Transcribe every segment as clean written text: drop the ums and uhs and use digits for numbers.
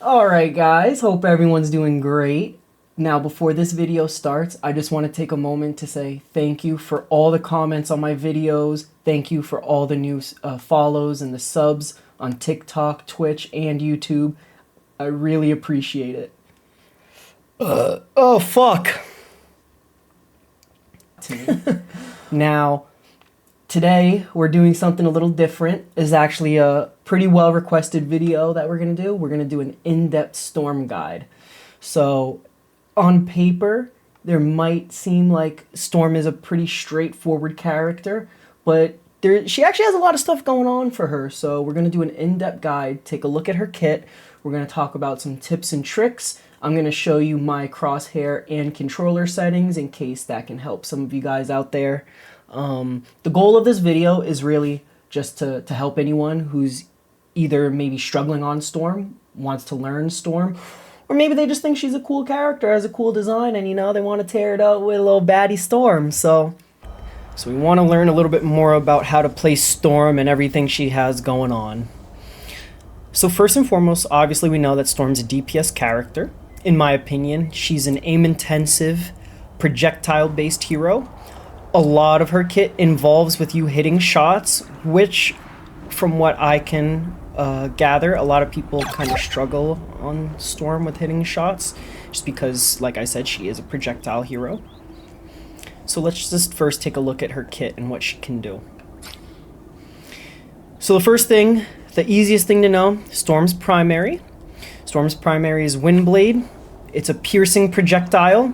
Alright guys, hope everyone's doing great. Now before this video starts, I just want to take a moment to say thank you for all the comments on my videos. Thank you for all the new follows and the subs on TikTok, Twitch, and YouTube. I really appreciate it. Oh fuck. Now, today we're doing something a little different. It's actually a pretty well requested video that we're going to do. We're going to do an in-depth Storm guide. So on paper, there might seem like Storm is a pretty straightforward character, but she actually has a lot of stuff going on for her. So we're going to do an in-depth guide, take a look at her kit. We're going to talk about some tips and tricks. I'm going to show you my crosshair and controller settings in case that can help some of you guys out there. The goal of this video is really just to help anyone who's either maybe struggling on Storm, wants to learn Storm, or maybe they just think she's a cool character, has a cool design, and they want to tear it up with a little baddie Storm. So we want to learn a little bit more about how to play Storm and everything she has going on. So first and foremost, obviously we know that Storm's a DPS character. In my opinion, she's an aim-intensive, projectile-based hero. A lot of her kit involves with you hitting shots, which, from what I can gather, a lot of people kind of struggle on Storm with hitting shots, just because, like I said, she is a projectile hero. So let's just first take a look at her kit and what she can do. So the first thing, the easiest thing to know, Storm's primary. Storm's primary is Windblade. It's a piercing projectile,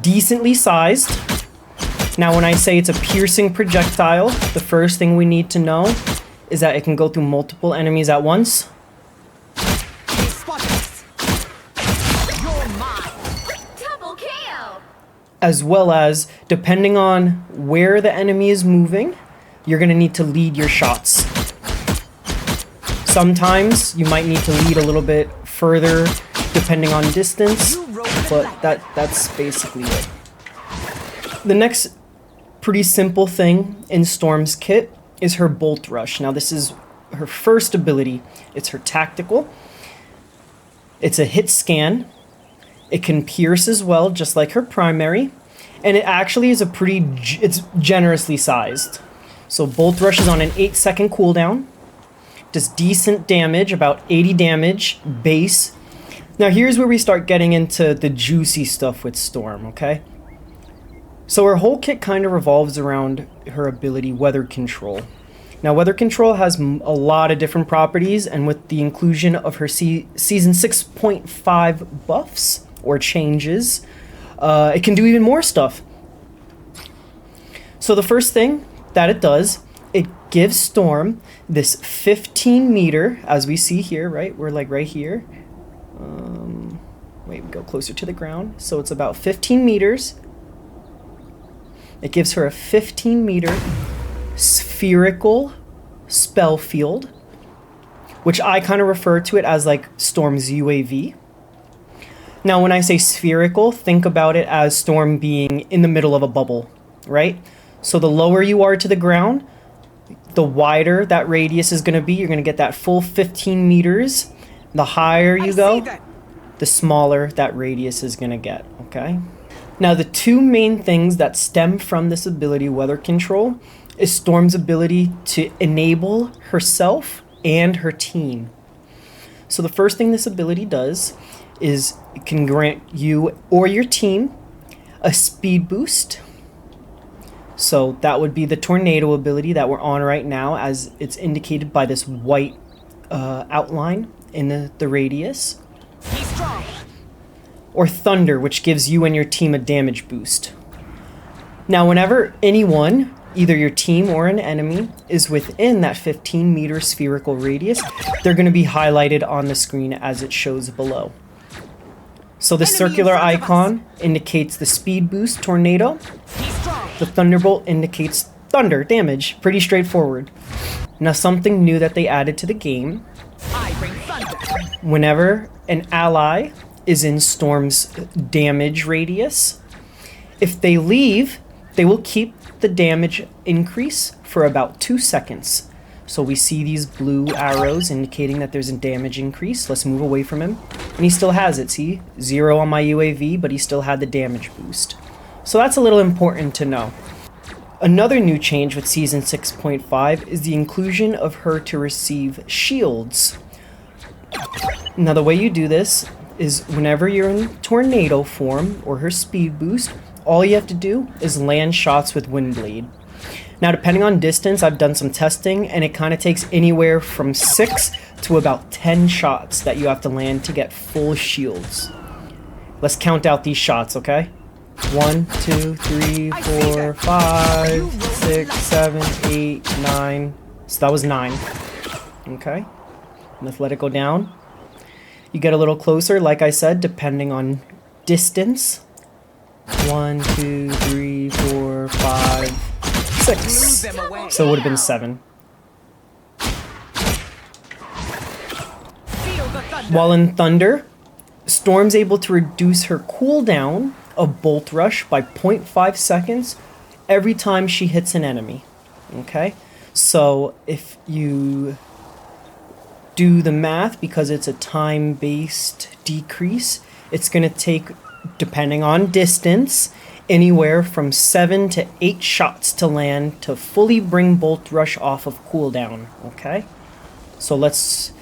decently sized. Now when I say it's a piercing projectile, the first thing we need to know is that it can go through multiple enemies at once. As well as, depending on where the enemy is moving, you're going to need to lead your shots. Sometimes you might need to lead a little bit further depending on distance, but that's basically it. The next pretty simple thing in Storm's kit is her Bolt Rush. Now this is her first ability. It's her tactical. It's a hit scan. It can pierce as well, just like her primary. And it actually is it's generously sized. So Bolt Rush is on an 8-second cooldown. Does decent damage, about 80 damage base. Now here's where we start getting into the juicy stuff with Storm, okay? So her whole kit kind of revolves around her ability Weather Control. Now Weather Control has a lot of different properties, and with the inclusion of her Season 6.5 buffs or changes, it can do even more stuff. So the first thing that it does, it gives Storm this 15 meter, as we see here, right? We're like right here. Wait, we go closer to the ground. So it's about 15 meters. It gives her a 15 meter spherical spell field, which I kind of refer to it as like Storm's UAV. Now, when I say spherical, think about it as Storm being in the middle of a bubble, right? So the lower you are to the ground, the wider that radius is going to be. You're going to get that full 15 meters. The higher you go, the smaller that radius is going to get, okay? Now, the two main things that stem from this ability, Weather Control, is Storm's ability to enable herself and her team. So the first thing this ability does is it can grant you or your team a speed boost. So that would be the tornado ability that we're on right now, as it's indicated by this white outline in the radius. He's strong. Or thunder, which gives you and your team a damage boost. Now whenever anyone, either your team or an enemy, is within that 15 meter spherical radius, they're going to be highlighted on the screen as it shows below. So the circular icon indicates the speed boost tornado. The thunderbolt indicates thunder damage. Pretty straightforward. Now something new that they added to the game. Whenever an ally is in Storm's damage radius, if they leave, they will keep the damage increase for about 2 seconds. So we see these blue arrows indicating that there's a damage increase. Let's move away from him. And he still has it, see? 0 on my UAV, but he still had the damage boost. So that's a little important to know. Another new change with Season 6.5 is the inclusion of her to receive shields. Now the way you do this is whenever you're in tornado form or her speed boost, all you have to do is land shots with Windblade. Now depending on distance, I've done some testing and it kind of takes anywhere from 6 to about 10 shots that you have to land to get full shields. Let's count out these shots, okay? 1, 2, 3, 4, 5, 6, 7, 8, 9. So that was 9. Okay. Let's let it go down. You get a little closer, like I said, depending on distance. 1, 2, 3, 4, 5, 6. So it would have been 7. While in Thunder, Storm's able to reduce her cooldown of Bolt Rush by 0.5 seconds every time she hits an enemy. Okay? So if you do the math, because it's a time-based decrease, it's going to take, depending on distance, anywhere from 7 to 8 shots to land to fully bring Bolt Rush off of cooldown. Okay? So let's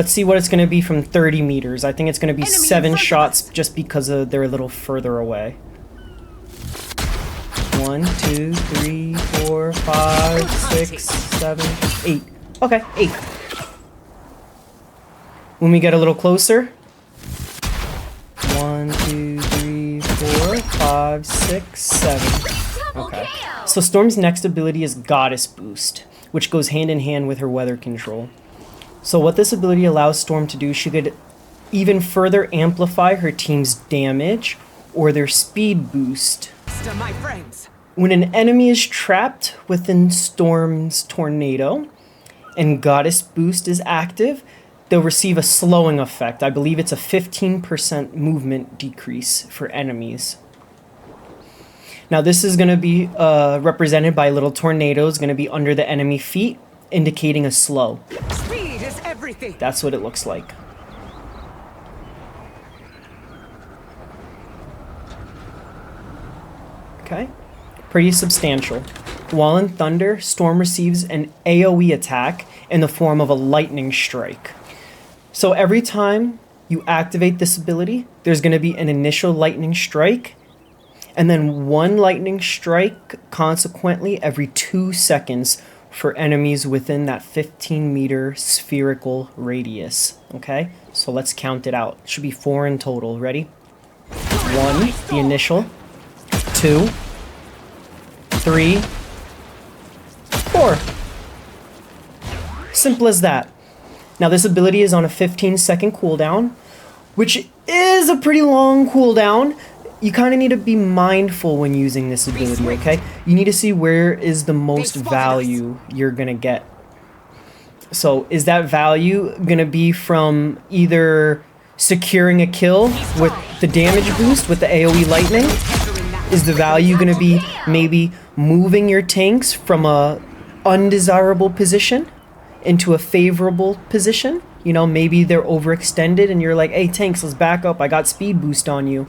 see what it's going to be from 30 meters. I think it's going to be 7 shots just because they're a little further away. 1, 2, 3, 4, 5, 6, 7, 8. Okay, 8. When we get a little closer. 1, 2, 3, 4, 5, 6, 7. Okay. So Storm's next ability is Goddess Boost, which goes hand in hand with her weather control. So what this ability allows Storm to do, she could even further amplify her team's damage or their speed boost. When an enemy is trapped within Storm's tornado and Goddess Boost is active, they'll receive a slowing effect. I believe it's a 15% movement decrease for enemies. Now this is going to be represented by little tornadoes going to be under the enemy feet, indicating a slow. Speed is everything. That's what it looks like. Okay, pretty substantial. While in Thunder, Storm receives an AoE attack in the form of a lightning strike. So every time you activate this ability, there's going to be an initial lightning strike, and then one lightning strike consequently every 2 seconds for enemies within that 15-meter spherical radius. Okay, so let's count it out. It should be 4 in total. Ready? 1, the initial. 2, 3, 4. Simple as that. Now this ability is on a 15-second cooldown, which is a pretty long cooldown. You kind of need to be mindful when using this ability, okay? You need to see where is the most value you're going to get. So is that value going to be from either securing a kill with the damage boost with the AoE lightning? Is the value going to be maybe moving your tanks from a undesirable position into a favorable position? You know, maybe they're overextended and you're like, hey tanks, let's back up, I got speed boost on you.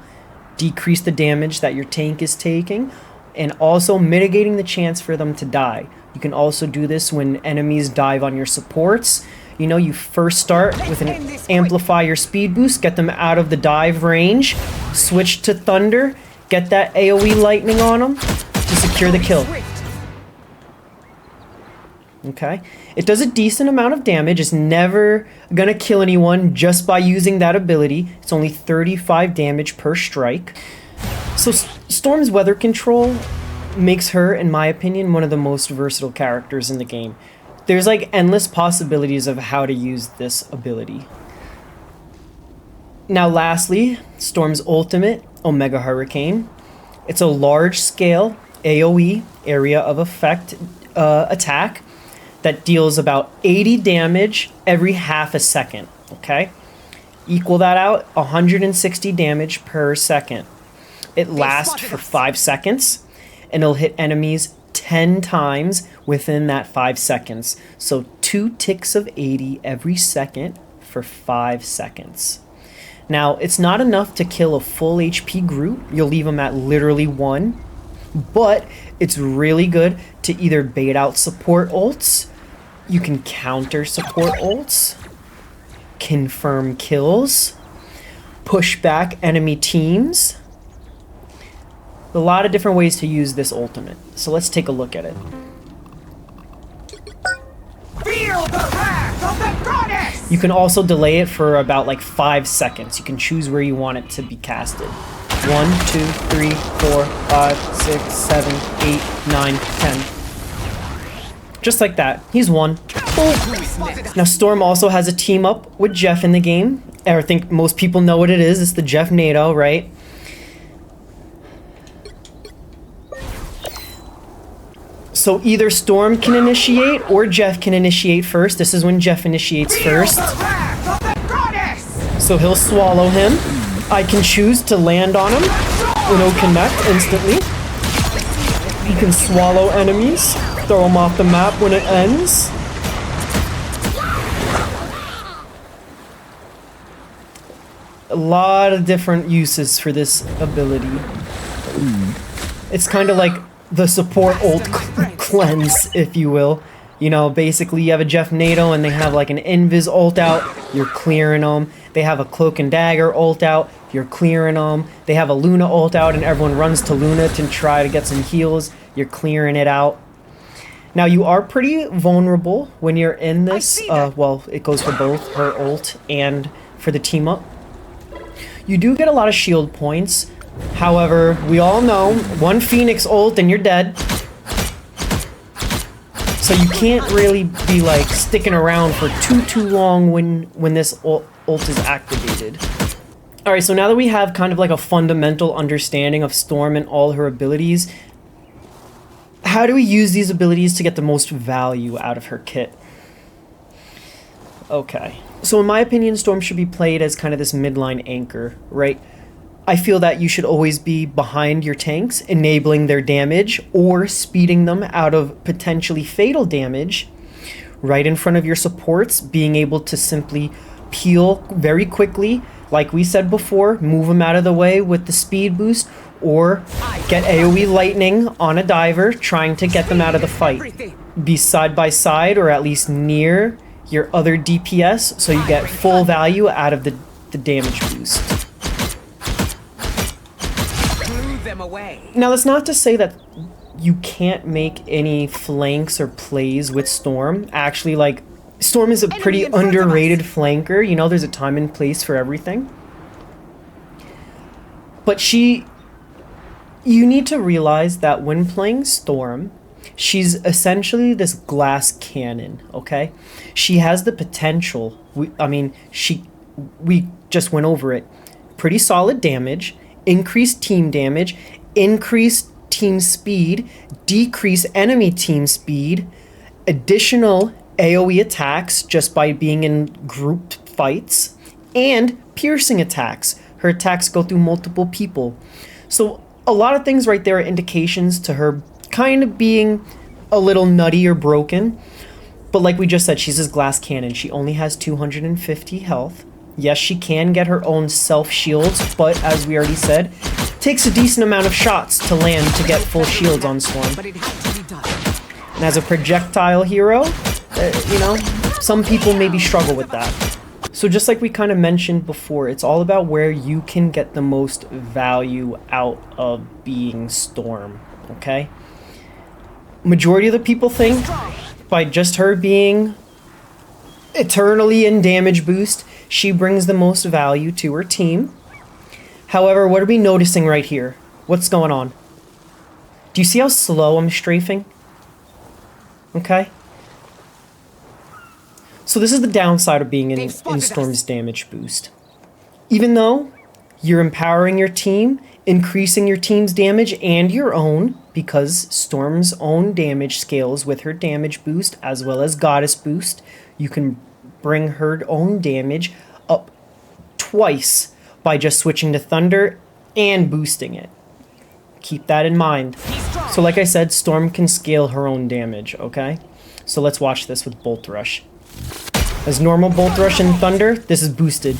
Decrease the damage that your tank is taking, and also mitigating the chance for them to die. You can also do this when enemies dive on your supports. You know, you first start with an amplify your speed boost, get them out of the dive range, switch to Thunder, get that AoE lightning on them to secure the kill. Okay, it does a decent amount of damage. It's never gonna kill anyone just by using that ability. It's only 35 damage per strike. So Storm's weather control makes her, in my opinion, one of the most versatile characters in the game. There's like endless possibilities of how to use this ability. Now lastly, Storm's ultimate, Omega Hurricane. It's a large-scale AoE, area of effect attack that deals about 80 damage every half a second, okay? Equal that out, 160 damage per second. It lasts for 5 seconds, and it'll hit enemies 10 times within that 5 seconds. So 2 ticks of 80 every second for 5 seconds. Now, it's not enough to kill a full HP group. You'll leave them at literally 1. But it's really good to either bait out support ults, you can counter support ults, confirm kills, push back enemy teams. A lot of different ways to use this ultimate. So let's take a look at it. Feel the wrath of the goddess! You can also delay it for about like 5 seconds. You can choose where you want it to be casted. 1, 2, 3, 4, 5, 6, 7, 8, 9, 10. Just like that. He's 1. Boop. Now Storm also has a team up with Jeff in the game. I think most people know what it is. It's the Jeff NATO, right? So either Storm can initiate or Jeff can initiate first. This is when Jeff initiates first. So he'll swallow him. I can choose to land on him. Uno connect instantly. You can swallow enemies. Throw them off the map when it ends. A lot of different uses for this ability. It's kind of like the support ult cleanse, if you will. You know, basically you have a Jeff NATO and they have like an Invis ult out, you're clearing them. They have a Cloak and Dagger ult out, you're clearing them. They have a Luna ult out and everyone runs to Luna to try to get some heals, you're clearing it out. Now you are pretty vulnerable when you're in this, well, it goes for both her ult and for the team up. You do get a lot of shield points. However, we all know, one Phoenix ult and you're dead. So you can't really be like sticking around for too long when this ult is activated. Alright, so now that we have kind of like a fundamental understanding of Storm and all her abilities, how do we use these abilities to get the most value out of her kit? Okay. So in my opinion, Storm should be played as kind of this midline anchor, right? I feel that you should always be behind your tanks, enabling their damage, or speeding them out of potentially fatal damage, right in front of your supports, being able to simply peel very quickly, like we said before, move them out of the way with the speed boost, or get AoE lightning on a diver, trying to get them out of the fight. Be side by side, or at least near your other DPS, so you get full value out of the damage boost. Now that's not to say that you can't make any flanks or plays with Storm. Actually, like, Storm is a pretty underrated flanker. You know, there's a time and place for everything. But you need to realize that when playing Storm, she's essentially this glass cannon, okay? She has the potential, we just went over it, pretty solid damage, increased team damage, increased team speed, decrease enemy team speed, additional AoE attacks just by being in group fights, and piercing attacks. Her attacks go through multiple people. So a lot of things right there are indications to her kind of being a little nutty or broken. But like we just said, she's this glass cannon. She only has 250 health. Yes, she can get her own self shields, but as we already said, takes a decent amount of shots to land to get full shields on Storm. And as a projectile hero, you know, some people maybe struggle with that. So just like we kind of mentioned before, it's all about where you can get the most value out of being Storm, okay? Majority of the people think by just her being eternally in damage boost, she brings the most value to her team. However, what are we noticing right here? What's going on? Do you see how slow I'm strafing? Okay? So this is the downside of being in Storm's damage boost. Even though you're empowering your team, increasing your team's damage and your own, because Storm's own damage scales with her damage boost as well as Goddess boost, you can bring her own damage up twice by just switching to Thunder and boosting it. Keep that in mind. So like I said, Storm can scale her own damage, okay? So let's watch this with Bolt Rush. As normal Bolt Rush and Thunder, this is boosted.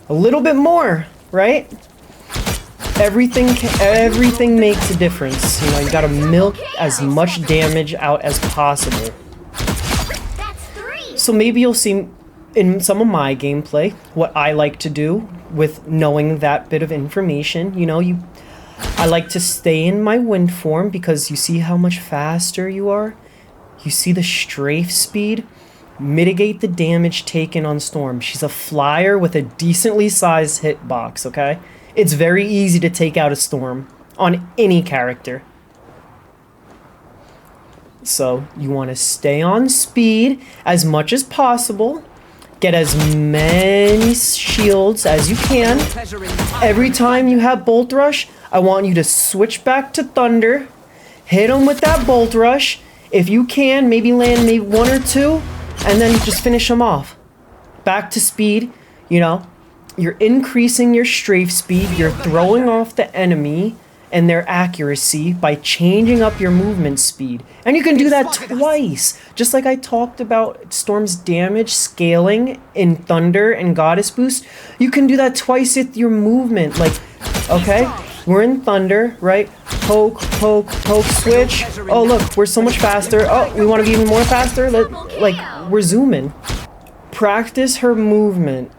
A little bit more, right? Everything makes a difference. You know, you gotta milk as much damage out as possible. So maybe you'll see in some of my gameplay what I like to do with knowing that bit of information. You know, I like to stay in my wind form because you see how much faster you are. You see the strafe speed. Mitigate the damage taken on Storm. She's a flyer with a decently sized hitbox, okay? It's very easy to take out a Storm on any character. So you want to stay on speed as much as possible. Get as many shields as you can. Every time you have Bolt Rush, I want you to switch back to Thunder. Hit them with that Bolt Rush. If you can, maybe land maybe 1 or 2, and then just finish them off. Back to speed, you know. You're increasing your strafe speed. You're throwing off the enemy and their accuracy by changing up your movement speed. And you can do that twice. Just like I talked about Storm's damage scaling in Thunder and Goddess Boost. You can do that twice with your movement. Like, okay, we're in Thunder, right? Poke, poke, poke, switch. Oh, look, we're so much faster. Oh, we want to be even more faster? Like, we're zooming. Practice her movement.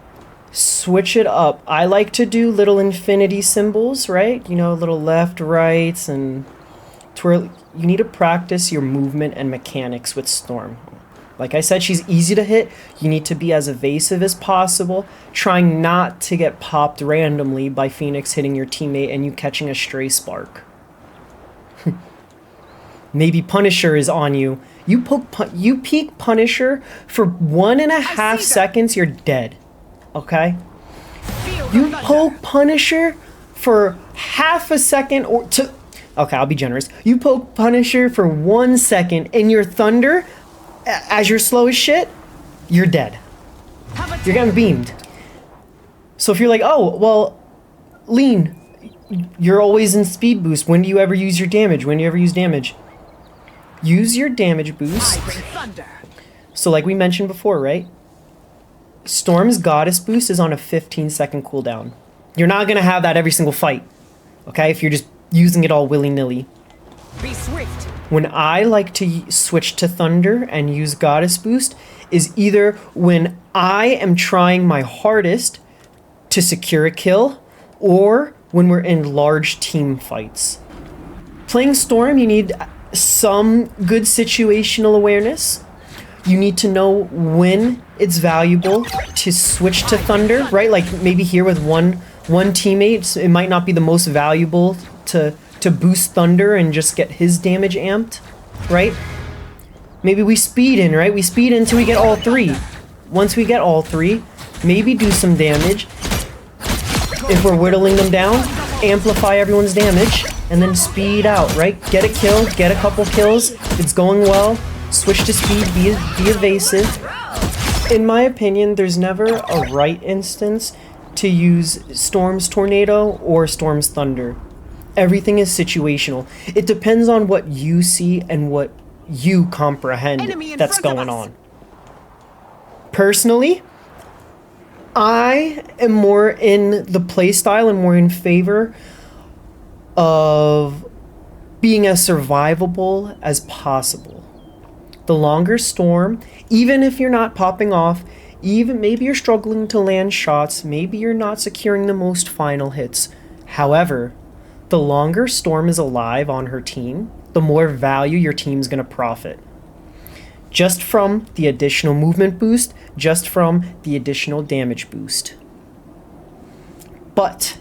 Switch it up. I like to do little infinity symbols, right? You know, little left, rights, and twirl. You need to practice your movement and mechanics with Storm. Like I said, she's easy to hit. You need to be as evasive as possible, trying not to get popped randomly by Phoenix hitting your teammate and you catching a stray spark. Maybe Punisher is on you. You peek Punisher for 1.5 seconds, you're dead. Okay? You poke Punisher for half a second or to... Okay, I'll be generous. You poke Punisher for 1 second in your Thunder, as you're slow as shit, you're dead. You're getting beamed. So if you're like, oh, well, Lean, you're always in speed boost. When do you ever use your damage? When do you ever use damage? Use your damage boost. So like we mentioned before, right? Storm's Goddess Boost is on a 15-second cooldown. You're not going to have that every single fight, okay? If you're just using it all willy-nilly. Be swift. When I like to switch to Thunder and use Goddess Boost is either when I am trying my hardest to secure a kill or when we're in large team fights. Playing Storm, you need some good situational awareness. You need to know when it's valuable to switch to Thunder, right? Like maybe here with one teammate, it might not be the most valuable to boost Thunder and just get his damage amped, right? Maybe we speed in, right? We speed in until we get all 3. Once we get all 3, maybe do some damage. If we're whittling them down, amplify everyone's damage, and then speed out, right? Get a kill, get a couple kills. If it's going well, switch to speed, be evasive. In my opinion, there's never a right instance to use Storm's Tornado or Storm's Thunder. Everything is situational. It depends on what you see and what you comprehend that's going on. Personally, I am more in the playstyle and more in favor of being as survivable as possible. The longer Storm, even if you're not popping off, even maybe you're struggling to land shots, maybe you're not securing the most final hits. However, the longer Storm is alive on her team, the more value your team's going to profit. Just from the additional movement boost, just from the additional damage boost. But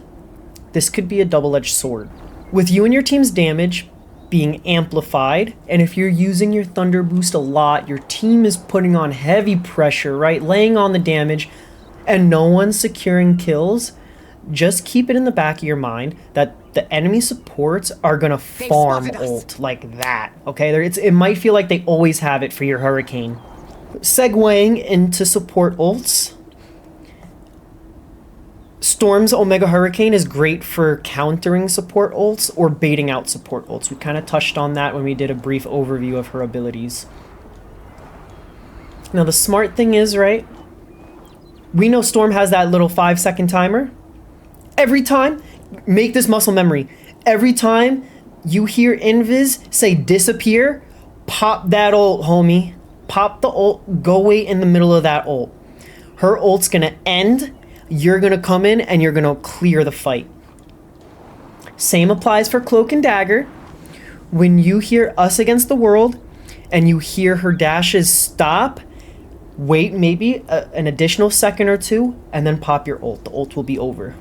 this could be a double-edged sword. With you and your team's damage being amplified, and if you're using your Thunder boost a lot, your team is putting on heavy pressure, right? Laying on the damage, and no one's securing kills, just keep it in the back of your mind that the enemy supports are gonna farm ult like that, okay? It might feel like they always have it for your Hurricane. Segueing into support ults, Storm's Omega Hurricane is great for countering support ults or baiting out support ults. We kind of touched on that when we did a brief overview of her abilities. Now the smart thing is, right, we know Storm has that little 5-second timer. Every time, make this muscle memory. Every time you hear Invis say disappear, pop that ult, homie. Pop the ult, go wait in the middle of that ult. Her ult's gonna end, you're gonna come in and you're gonna clear the fight. Same applies for Cloak and Dagger. When you hear Us Against the World and you hear her dashes stop, wait maybe an additional second or two and then pop your ult. The ult will be over.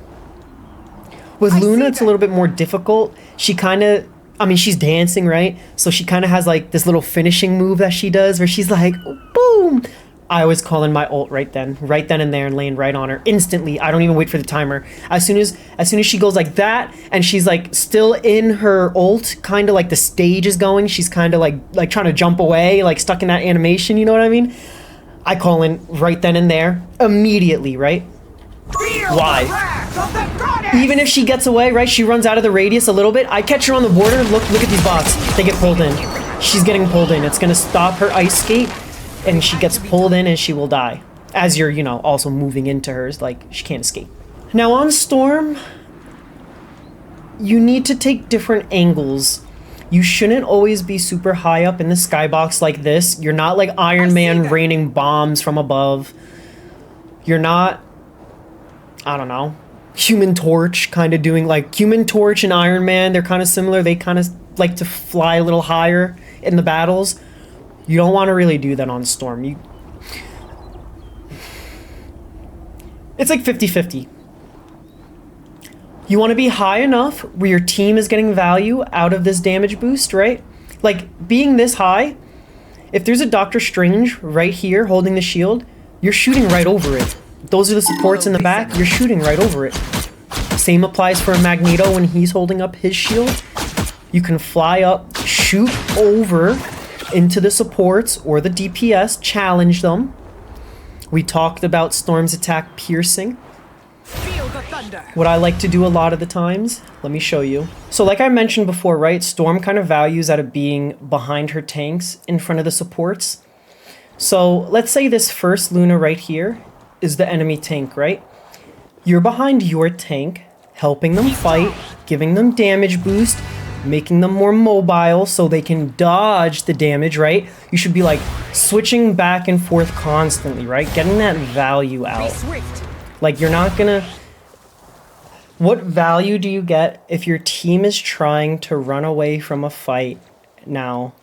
With Luna, it's a little bit more difficult. She kind of, I mean, she's dancing, right? So she kind of has like this little finishing move that she does where she's like, boom. I always call in my ult right then and there, and land right on her instantly. I don't even wait for the timer. As soon as she goes like that and she's like still in her ult, kind of like the stage is going, she's kind of like trying to jump away, like stuck in that animation, you know what I mean? I call in right then and there, immediately, right? Why? Even if she gets away, right, she runs out of the radius a little bit, I catch her on the border, look at these bots, they get pulled in. She's getting pulled in, it's gonna stop her ice skate, and she gets pulled in and she will die. As you're, you know, also moving into hers, like, she can't escape. Now on Storm, you need to take different angles. You shouldn't always be super high up in the skybox like this. You're not like Iron Man raining bombs from above. You're not, I don't know, Human Torch kind of doing, like, Human Torch and Iron Man, they're kind of similar. They kind of like to fly a little higher in the battles. You don't want to really do that on Storm. It's like 50-50. You want to be high enough where your team is getting value out of this damage boost, right? Like, being this high, if there's a Doctor Strange right here holding the shield, you're shooting right over it. Those are the supports in the back, you're shooting right over it. Same applies for a Magneto when he's holding up his shield. You can fly up, shoot over into the supports or the DPS, challenge them. We talked about Storm's attack piercing. Feel the thunder. What I like to do a lot of the times, let me show you. So like I mentioned before, right, Storm kind of values out of being behind her tanks in front of the supports. So let's say this first Luna right here is the enemy tank, right? You're behind your tank, helping them fight, giving them damage boost, making them more mobile so they can dodge the damage, right? You should be like switching back and forth constantly, right? Getting that value out. Like, you're not gonna... What value do you get if your team is trying to run away from a fight? Now,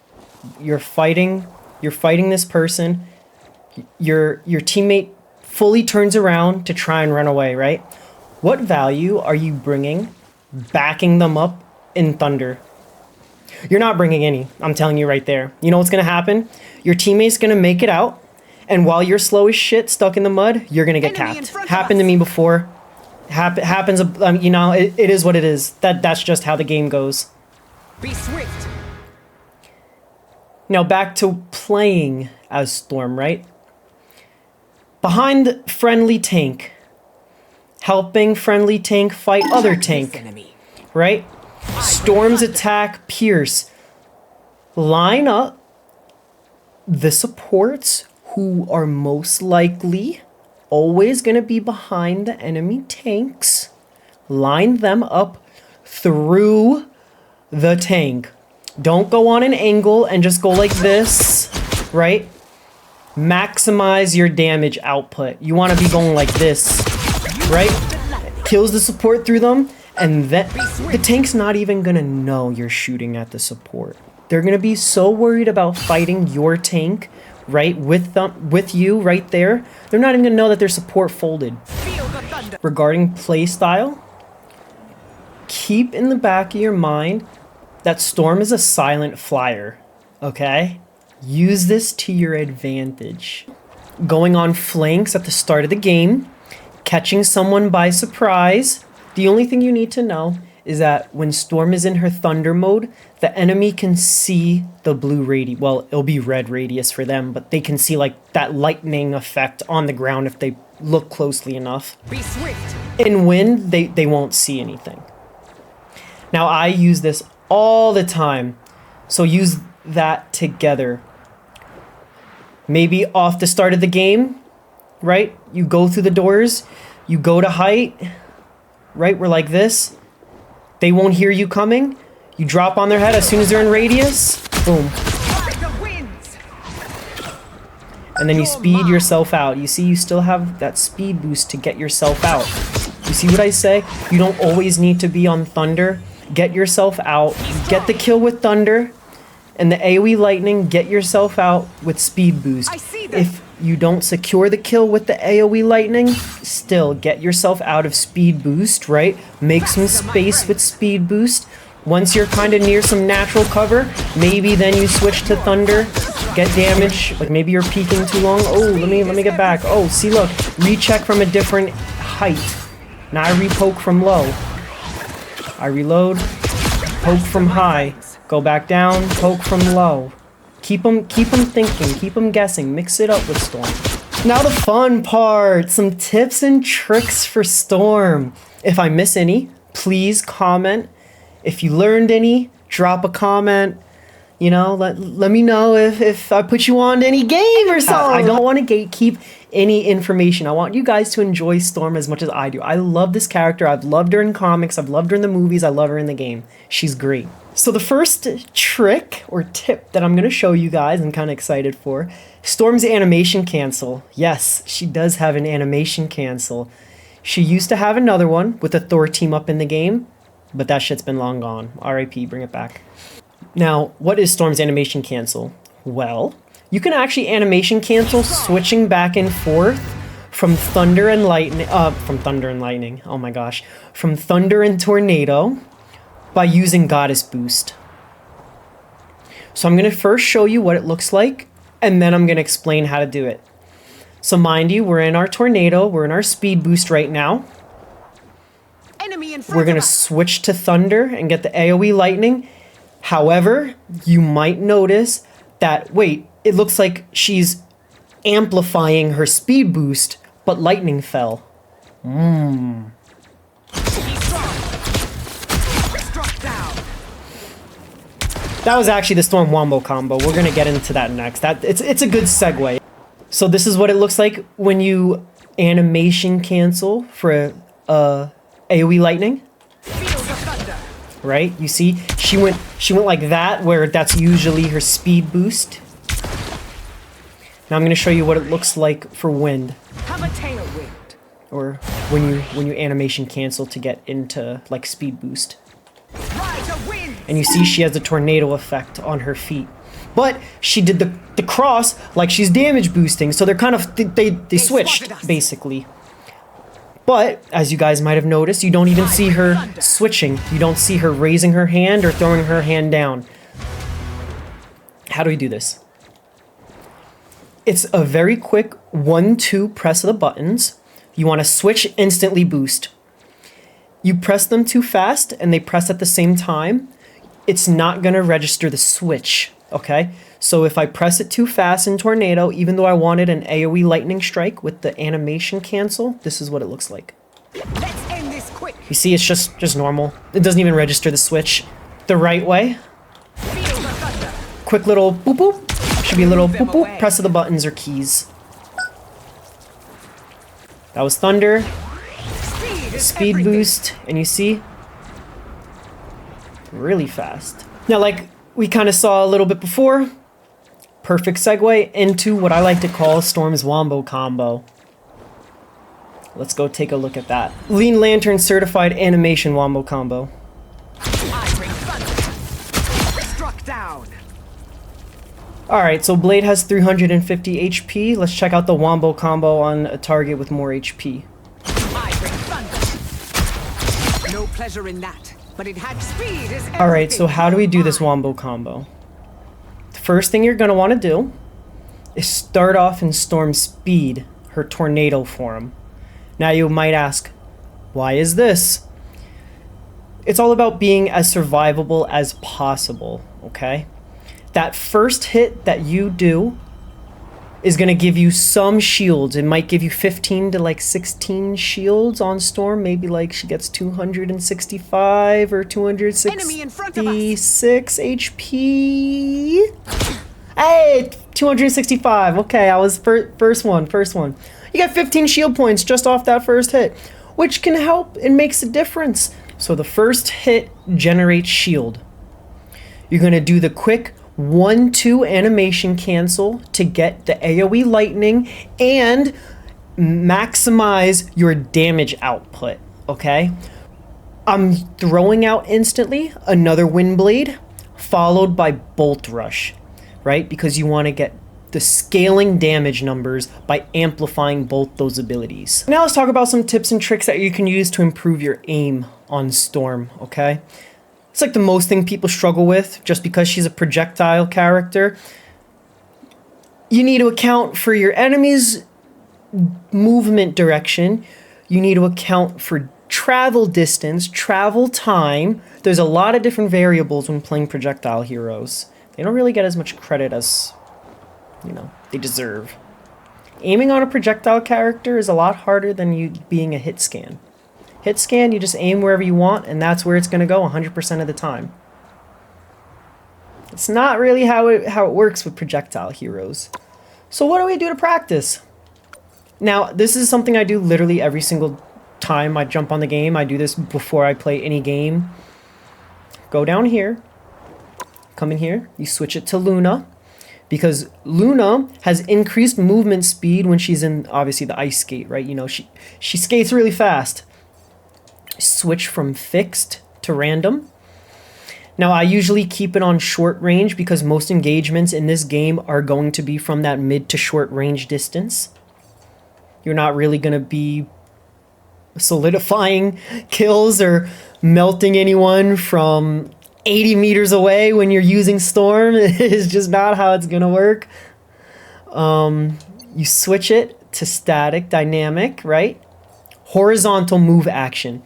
you're fighting this person, your teammate fully turns around to try and run away, right? What value are you bringing, backing them up in Thunder? You're not bringing any, I'm telling you right there. You know what's gonna happen? Your teammate's gonna make it out, and while you're slow as shit, stuck in the mud, you're gonna get capped. Happened to me before. Happens, you know, it is what it is. That's just how the game goes. Be swift. Now back to playing as Storm, right? Behind friendly tank, helping friendly tank fight other tank, right? Storm's attack pierce. Line up the supports who are most likely always going to be behind the enemy tanks. Line them up through the tank. Don't go on an angle and just go like this, right? Maximize your damage output. You want to be going like this, right? Kills the support through them, and then the tank's not even going to know you're shooting at the support. They're going to be so worried about fighting your tank, right, with you right there. They're not even going to know that their support folded. Regarding playstyle, keep in the back of your mind that Storm is a silent flyer, okay? Use this to your advantage. Going on flanks at the start of the game, catching someone by surprise. The only thing you need to know is that when Storm is in her Thunder mode, the enemy can see the blue radius. Well, it'll be red radius for them, but they can see like that lightning effect on the ground if they look closely enough. Be swift. In wind, they won't see anything. Now I use this all the time, so use that together. Maybe off the start of the game, right? You go through the doors, you go to height, right? We're like this. They won't hear you coming. You drop on their head as soon as they're in radius. Boom. Ride the winds. And then you speed yourself out. You see, you still have that speed boost to get yourself out. You see what I say? You don't always need to be on Thunder. Get yourself out. Get the kill with Thunder. And the AoE Lightning, get yourself out with speed boost. I see them. If you don't secure the kill with the AoE Lightning, still get yourself out of speed boost, right? Make some space with speed boost. Once you're kind of near some natural cover, maybe then you switch to Thunder, get damage. Like maybe you're peeking too long. Oh, let me get back. Oh, see, look, recheck from a different height. Now I repoke from low. I reload, poke from high, go back down, poke from low. Keep them thinking, keep them guessing, mix it up with Storm. Now the fun part, some tips and tricks for Storm. If I miss any, please comment. If you learned any, drop a comment. You know, let me know if I put you on any game or something. I don't want to gatekeep any information. I want you guys to enjoy Storm as much as I do. I love this character. I've loved her in comics. I've loved her in the movies. I love her in the game. She's great. So the first trick or tip that I'm going to show you guys, I'm kind of excited for, Storm's animation cancel. Yes, she does have an animation cancel. She used to have another one with a Thor team up in the game, but that shit's been long gone. RIP, bring it back. Now, what is Storm's animation cancel? Well, you can actually animation cancel switching back and forth from Thunder and Lightning, oh my gosh, from Thunder and Tornado by using Goddess Boost. So I'm going to first show you what it looks like, and then I'm going to explain how to do it. So mind you, we're in our Tornado, we're in our Speed Boost right now. Enemy in front We're going to of us. switch to Thunder and get the AoE Lightning. However, you might notice that, wait, it looks like she's amplifying her speed boost, but lightning fell. He's strong. Struck down. That was actually the Storm Wombo combo. We're going to get into that next. It's a good segue. So this is what it looks like when you animation cancel for AoE Lightning. Feel the thunder. Right? You see, she went like that, where that's usually her speed boost. Now I'm going to show you what it looks like for wind, Have a tailwind. or when you animation cancel to get into like speed boost. Ride the wind. And you see she has the tornado effect on her feet. But she did the cross like she's damage boosting, so they're kind of they switched spotted us. basically. But as you guys might have noticed, you don't even see her switching. You don't see her raising her hand or throwing her hand down. How do we do this? It's a very quick 1-2 press of the buttons. You want to switch, instantly boost. You press them too fast and they press at the same time, it's not going to register the switch, okay? So if I press it too fast in Tornado, even though I wanted an AoE Lightning Strike with the animation cancel, this is what it looks like. Let's end this quick. You see, it's just normal. It doesn't even register the switch the right way. Feel the thunder. Quick little boop boop. Should be a little boop boop. Press of the buttons or keys. That was Thunder. Speed is Speed everything. boost, and you see, really fast. Now, like we kind of saw a little bit before, perfect segue into what I like to call Storm's Wombo combo. Let's go take a look at that. Lean Lantern certified animation Wombo combo. I bring thunder. Struck down. Alright, so Blade has 350 HP. Let's check out the Wombo combo on a target with more HP. I bring thunder. No pleasure in that, but it had speed is everything. Alright, so how do we do this Wombo combo? The first thing you're going to want to do is start off in Storm Speed, her Tornado form. Now you might ask, why is this? It's all about being as survivable as possible, okay? That first hit that you do is going to give you some shields. It might give you 15 to like 16 shields on Storm. Maybe like she gets 265 or 266 HP. Hey, 265. Okay, I was first one. You got 15 shield points just off that first hit, which can help and makes a difference. So the first hit generates shield. You're going to do the quick 1-2 animation cancel to get the AoE lightning and maximize your damage output, okay? I'm throwing out instantly another Wind Blade followed by Bolt Rush, right? Because you want to get the scaling damage numbers by amplifying both those abilities. Now let's talk about some tips and tricks that you can use to improve your aim on Storm, okay? It's like the most thing people struggle with just because she's a projectile character. You need to account for your enemy's movement direction. You need to account for travel distance, travel time. There's a lot of different variables when playing projectile heroes. They don't really get as much credit as, you know, they deserve. Aiming on a projectile character is a lot harder than you being a hit scan. Hit scan, you just aim wherever you want, and that's where it's going to go 100% of the time. It's not really how it works with projectile heroes. So what do we do to practice? Now, this is something I do literally every single time I jump on the game. I do this before I play any game. Go down here. Come in here. You switch it to Luna. Because Luna has increased movement speed when she's in, obviously, the ice skate, right? You know, she skates really fast. Switch from fixed to random. Now, I usually keep it on short range because most engagements in this game are going to be from that mid to short range distance. You're not really going to be solidifying kills or melting anyone from 80 meters away when you're using Storm. It's just not how it's going to work. You switch it to static dynamic, right? Horizontal move action.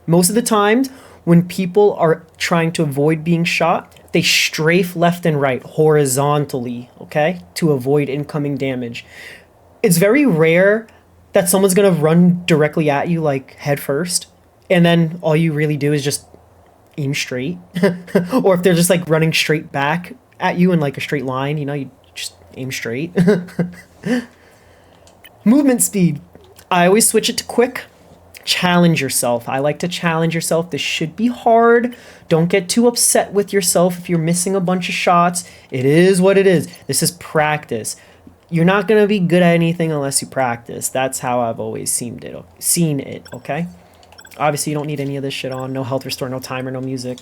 Most of the times, when people are trying to avoid being shot, they strafe left and right horizontally, okay, to avoid incoming damage. It's very rare that someone's going to run directly at you, like, head first, and then all you really do is just aim straight. Or if they're just, like, running straight back at you in, like, a straight line, you know, you just aim straight. Movement speed. I always switch it to quick. Challenge yourself. I like to challenge yourself. This should be hard. Don't get too upset with yourself if you're missing a bunch of shots. It is what it is. This is practice. You're not going to be good at anything unless you practice. That's how I've always seen it, okay? Obviously, you don't need any of this shit on. No health restore, no timer, no music.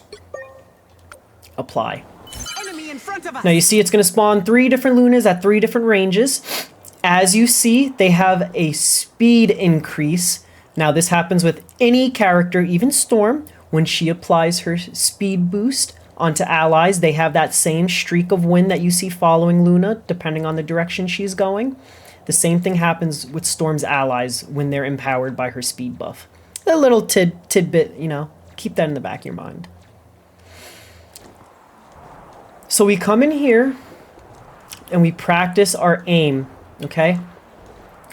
Apply. Enemy in front of us. Now you see it's going to spawn 3 different Lunas at 3 different ranges. As you see, they have a speed increase. Now this happens with any character, even Storm, when she applies her speed boost onto allies. They have that same streak of wind that you see following Luna, depending on the direction she's going. The same thing happens with Storm's allies when they're empowered by her speed buff. A little tidbit, you know, keep that in the back of your mind. So we come in here and we practice our aim, okay?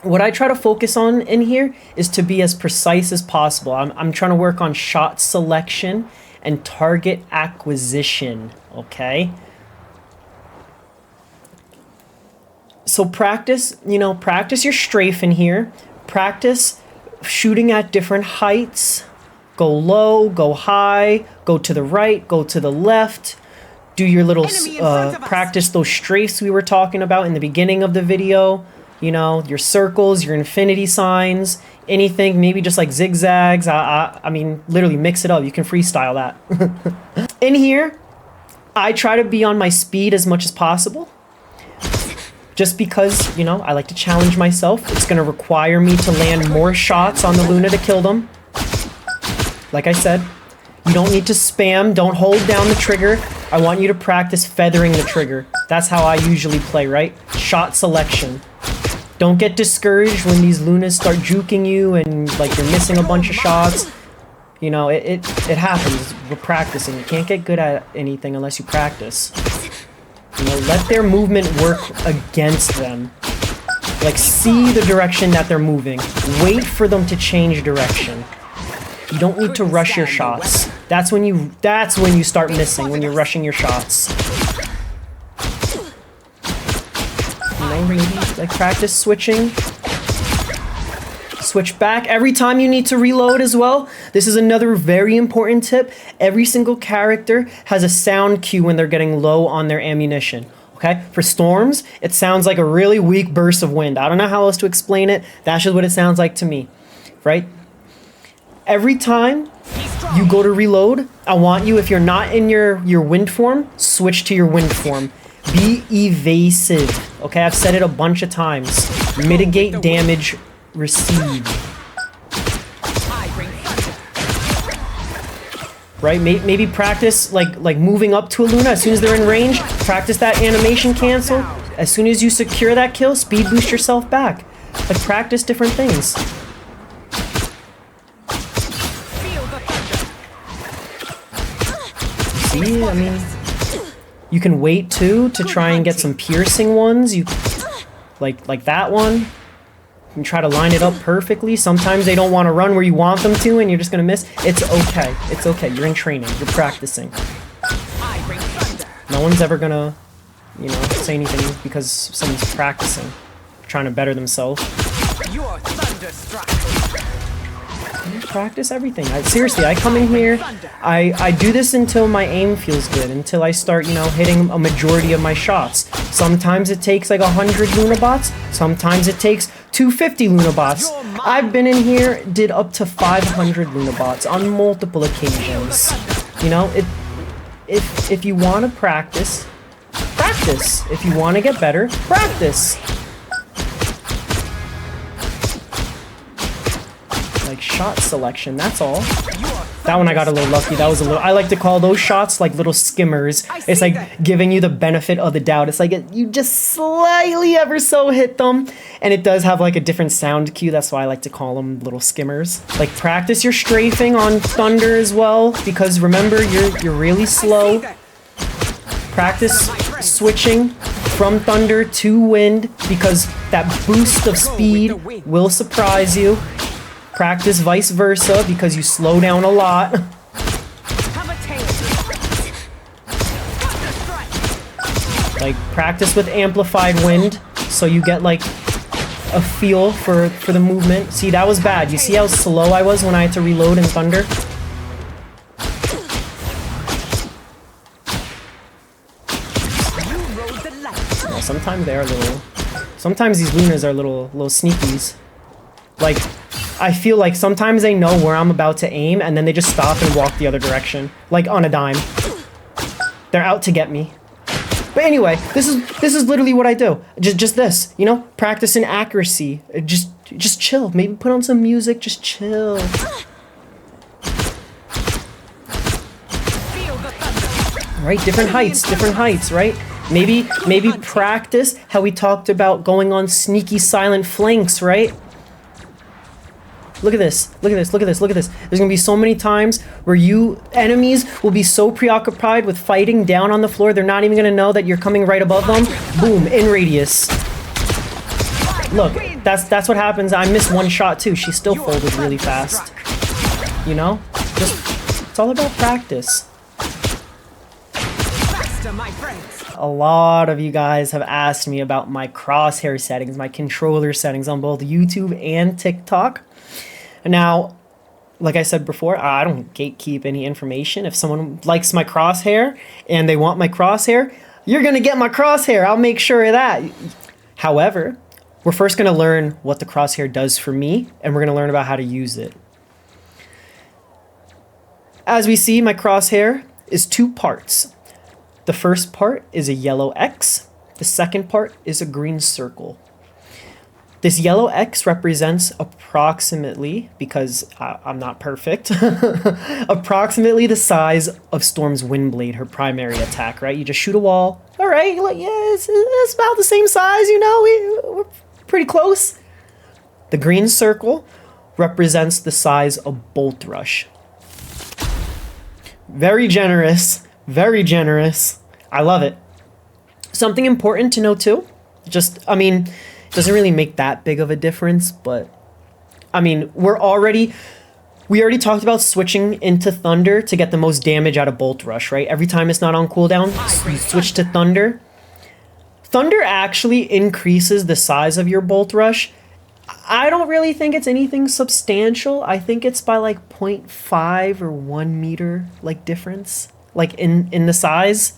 What I try to focus on in here is to be as precise as possible. I'm trying to work on shot selection and target acquisition, okay? So practice your strafe in here. Practice shooting at different heights. Go low, go high, go to the right, go to the left. Do your little, practice those strafes we were talking about in the beginning of the video. You know, your circles, your infinity signs, anything, maybe just like zigzags. I mean, literally mix it up. You can freestyle that. In here, I try to be on my speed as much as possible. Just because, you know, I like to challenge myself. It's going to require me to land more shots on the Luna to kill them. Like I said, you don't need to spam. Don't hold down the trigger. I want you to practice feathering the trigger. That's how I usually play, right? Shot selection. Don't get discouraged when these Lunas start juking you and like you're missing a bunch of shots. You know, it happens. We're practicing. You can't get good at anything unless you practice. You know, let their movement work against them. Like, see the direction that they're moving. Wait for them to change direction. You don't need to rush your shots. That's when you start missing, when you're rushing your shots. You know, maybe like practice switching. Switch back every time you need to reload as well. This is another very important tip. Every single character has a sound cue when they're getting low on their ammunition. Okay? For storms, it sounds like a really weak burst of wind. I don't know how else to explain it. That's just what it sounds like to me. Right? Every time you go to reload, I want you, if you're not in your wind form, switch to your wind form. Be evasive. Okay? I've said it a bunch of times. Mitigate damage received. Right? Maybe practice like moving up to a Luna as soon as they're in range. Practice that animation cancel. As soon as you secure that kill, speed boost yourself back. Like, practice different things. See, I mean, you can wait too to try and get some piercing ones. You like that one. You can try to line it up perfectly. Sometimes they don't want to run where you want them to, and you're just gonna miss. It's okay. It's okay. You're in training. You're practicing. No one's ever gonna, you know, say anything because someone's practicing, trying to better themselves. You're thunderstruck. Practice everything. Seriously, I come in here, I do this until my aim feels good, until I start, you know, hitting a majority of my shots. Sometimes it takes like 100 Lunabots, sometimes it takes 250 Lunabots. I've been in here, did up to 500 Lunabots on multiple occasions. You know, if you want to practice, practice. If you want to get better, practice. Like, shot selection, that's all. That one I got a little lucky. That was a little, I like to call those shots like little skimmers. It's like giving you the benefit of the doubt. It's like you just slightly ever so hit them, and it does have like a different sound cue. That's why I like to call them little skimmers. Like, practice your strafing on Thunder as well, because remember, you're really slow. Practice switching from Thunder to Wind, because that boost of speed will surprise you. Practice vice versa, because you slow down a lot. Like, practice with amplified wind, so you get like a feel for the movement. See, that was bad. You see how slow I was when I had to reload in Thunder? Yeah, sometimes they are little. Sometimes these Lunas are little sneakies. Like, I feel like sometimes they know where I'm about to aim, and then they just stop and walk the other direction, like on a dime. They're out to get me. But anyway, this is literally what I do. Just this, you know, practice in accuracy. Just chill. Maybe put on some music. Just chill. Right, different heights, right? Maybe practice how we talked about going on sneaky silent flanks, right? Look at this, look at this, look at this, look at this. There's gonna be so many times where enemies will be so preoccupied with fighting down on the floor, they're not even gonna know that you're coming right above them. Boom, in radius. Look, that's what happens. I missed one shot too. She still folded really fast. You know? It's all about practice. A lot of you guys have asked me about my crosshair settings, my controller settings on both YouTube and TikTok. Now, like I said before, I don't gatekeep any information. If someone likes my crosshair and they want my crosshair, you're gonna get my crosshair. I'll make sure of that. However, we're first gonna learn what the crosshair does for me, and we're gonna learn about how to use it. As we see, my crosshair is two parts. The first part is a yellow X. The second part is a green circle. This yellow X represents approximately, because I'm not perfect, approximately the size of Storm's Windblade, her primary attack, right? You just shoot a wall. All right, like, yeah, it's about the same size, you know, we're pretty close. The green circle represents the size of Bolt Rush. Very generous, very generous. I love it. Something important to know too, Doesn't really make that big of a difference, but I mean, we already talked about switching into Thunder to get the most damage out of Bolt Rush, right? Every time it's not on cooldown, you switch to Thunder. Thunder actually increases the size of your Bolt Rush. I don't really think it's anything substantial. I think it's by like 0.5 or 1 meter like difference, like in the size.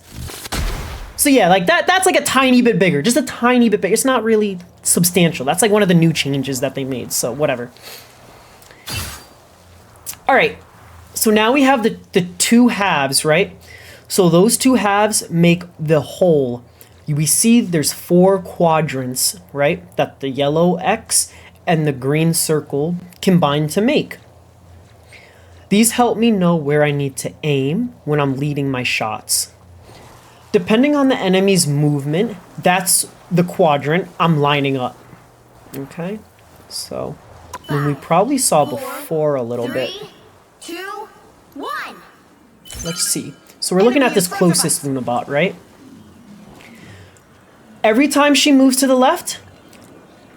So yeah, like that's like a tiny bit bigger, just a tiny bit bigger. It's not really substantial. That's like one of the new changes that they made, so whatever. All right, so now we have the two halves, right? So those two halves make the whole. We see there's 4 quadrants, right? That the yellow X and the green circle combine to make. These help me know where I need to aim when I'm leading my shots. Depending on the enemy's movement, that's the quadrant I'm lining up. Okay? So, when we probably saw before a little bit. 3, 2, 1. Let's see. So we're looking at this closest Lunabot, right? Every time she moves to the left,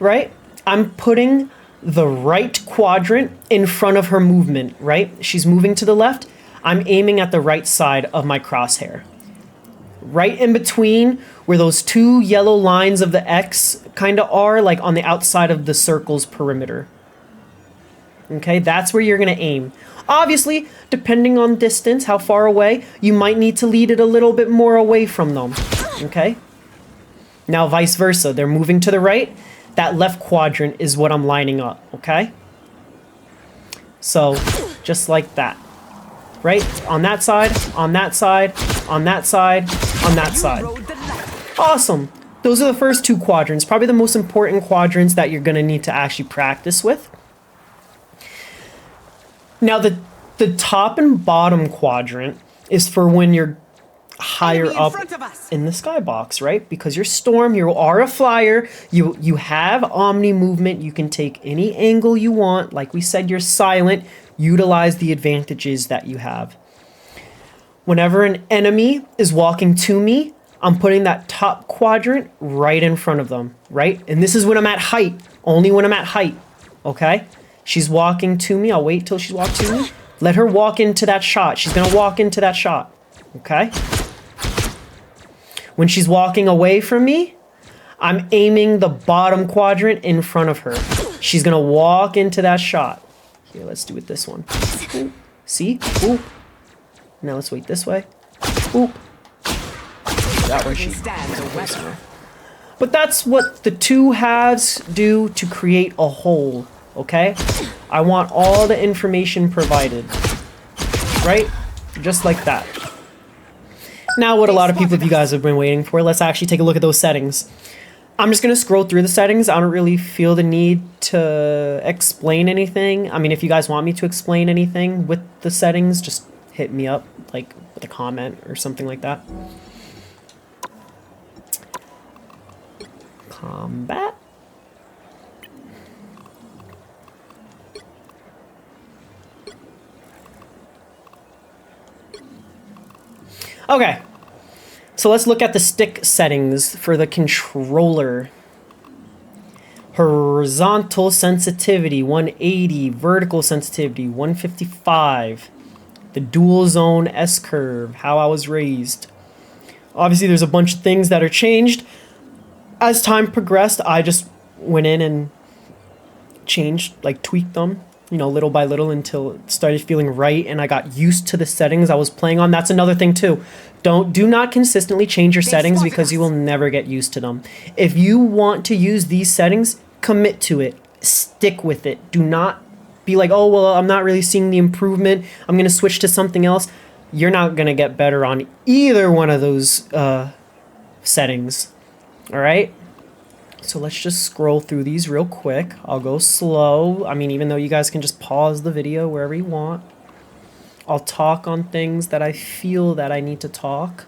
right, I'm putting the right quadrant in front of her movement, right? She's moving to the left. I'm aiming at the right side of my crosshair. Right in between where those 2 yellow lines of the X kind of are, like on the outside of the circle's perimeter. Okay, that's where you're going to aim. Obviously, depending on distance, how far away, you might need to lead it a little bit more away from them. Okay? Now, vice versa. They're moving to the right. That left quadrant is what I'm lining up, okay? So, just like that. Right? On that side, on that side, on that side, on that side. Awesome. Those are the first 2 quadrants. Probably the most important quadrants that you're going to need to actually practice with. Now, the top and bottom quadrant is for when you're higher up in the skybox, right? Because you're Storm, you are a flyer, you have Omni movement, you can take any angle you want. Like we said, you're silent. Utilize the advantages that you have. Whenever an enemy is walking to me, I'm putting that top quadrant right in front of them, right? And this is when I'm at height, only when I'm at height, okay? She's walking to me, I'll wait till she's walked to me. Let her walk into that shot. She's gonna walk into that shot, okay? When she's walking away from me, I'm aiming the bottom quadrant in front of her. She's gonna walk into that shot. Here, let's do it this one. Ooh. See? Ooh. Now let's wait this way. Ooh. That way she stands. But that's what the 2 halves do to create a whole, okay? I want all the information provided. Right? Just like that. Now what a lot of people of you guys have been waiting for, let's actually take a look at those settings. I'm just going to scroll through the settings. I don't really feel the need to explain anything. I mean, if you guys want me to explain anything with the settings, just hit me up, like with a comment or something like that. Combat. Okay. So let's look at the stick settings for the controller. Horizontal sensitivity, 180. Vertical sensitivity, 155. The dual zone S-curve, how I was raised. Obviously, there's a bunch of things that are changed. As time progressed, I just went in and changed, like tweaked them, you know, little by little until it started feeling right and I got used to the settings I was playing on. That's another thing too. Do not consistently change your settings because you will never get used to them. If you want to use these settings, commit to it. Stick with it. Do not be like, oh, well, I'm not really seeing the improvement. I'm going to switch to something else. You're not going to get better on either one of those settings. All right? So let's just scroll through these real quick. I'll go slow. I mean, even though you guys can just pause the video wherever you want. I'll talk on things that I feel that I need to talk.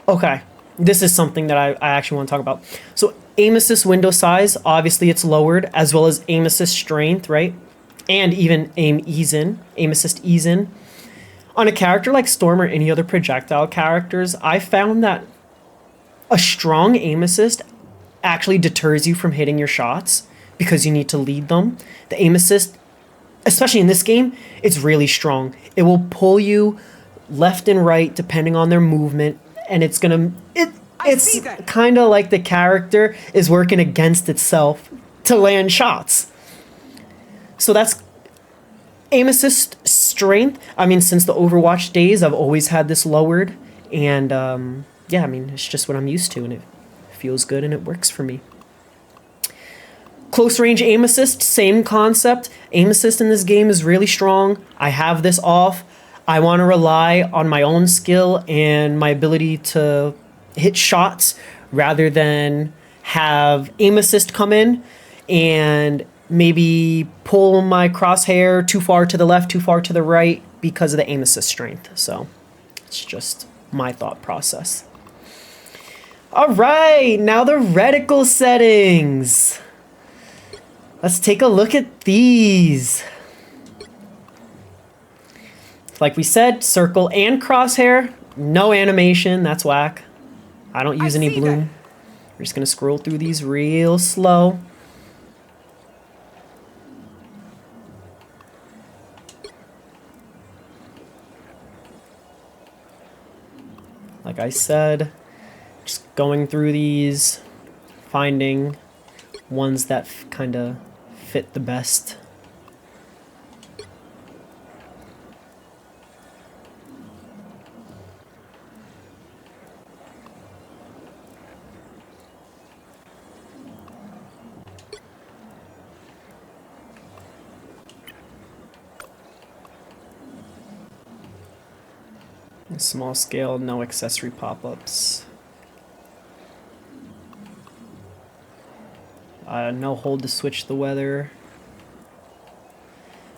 Okay, this is something that I actually want to talk about. So aim assist window size, obviously it's lowered, as well as aim assist strength, right? And even aim assist ease in. On a character like Storm or any other projectile characters, I found that a strong aim assist actually deters you from hitting your shots because you need to lead them. The aim assist, especially in this game, it's really strong. It will pull you left and right depending on their movement, and it's kind of like the character is working against itself to land shots. So that's aim assist strength. I mean, since the Overwatch days, I've always had this lowered, and yeah, I mean, it's just what I'm used to, and it feels good and it works for me. Close range aim assist, same concept. Aim assist in this game is really strong. I have this off. I want to rely on my own skill and my ability to hit shots rather than have aim assist come in and maybe pull my crosshair too far to the left, too far to the right because of the aim assist strength. So it's just my thought process. All right, now the reticle settings. Let's take a look at these. Like we said, circle and crosshair, no animation, that's whack. I don't use any bloom. We're just gonna scroll through these real slow. Like I said, just going through these, finding ones that kind of fit the best. Small scale, no accessory pop-ups. No hold to switch the weather.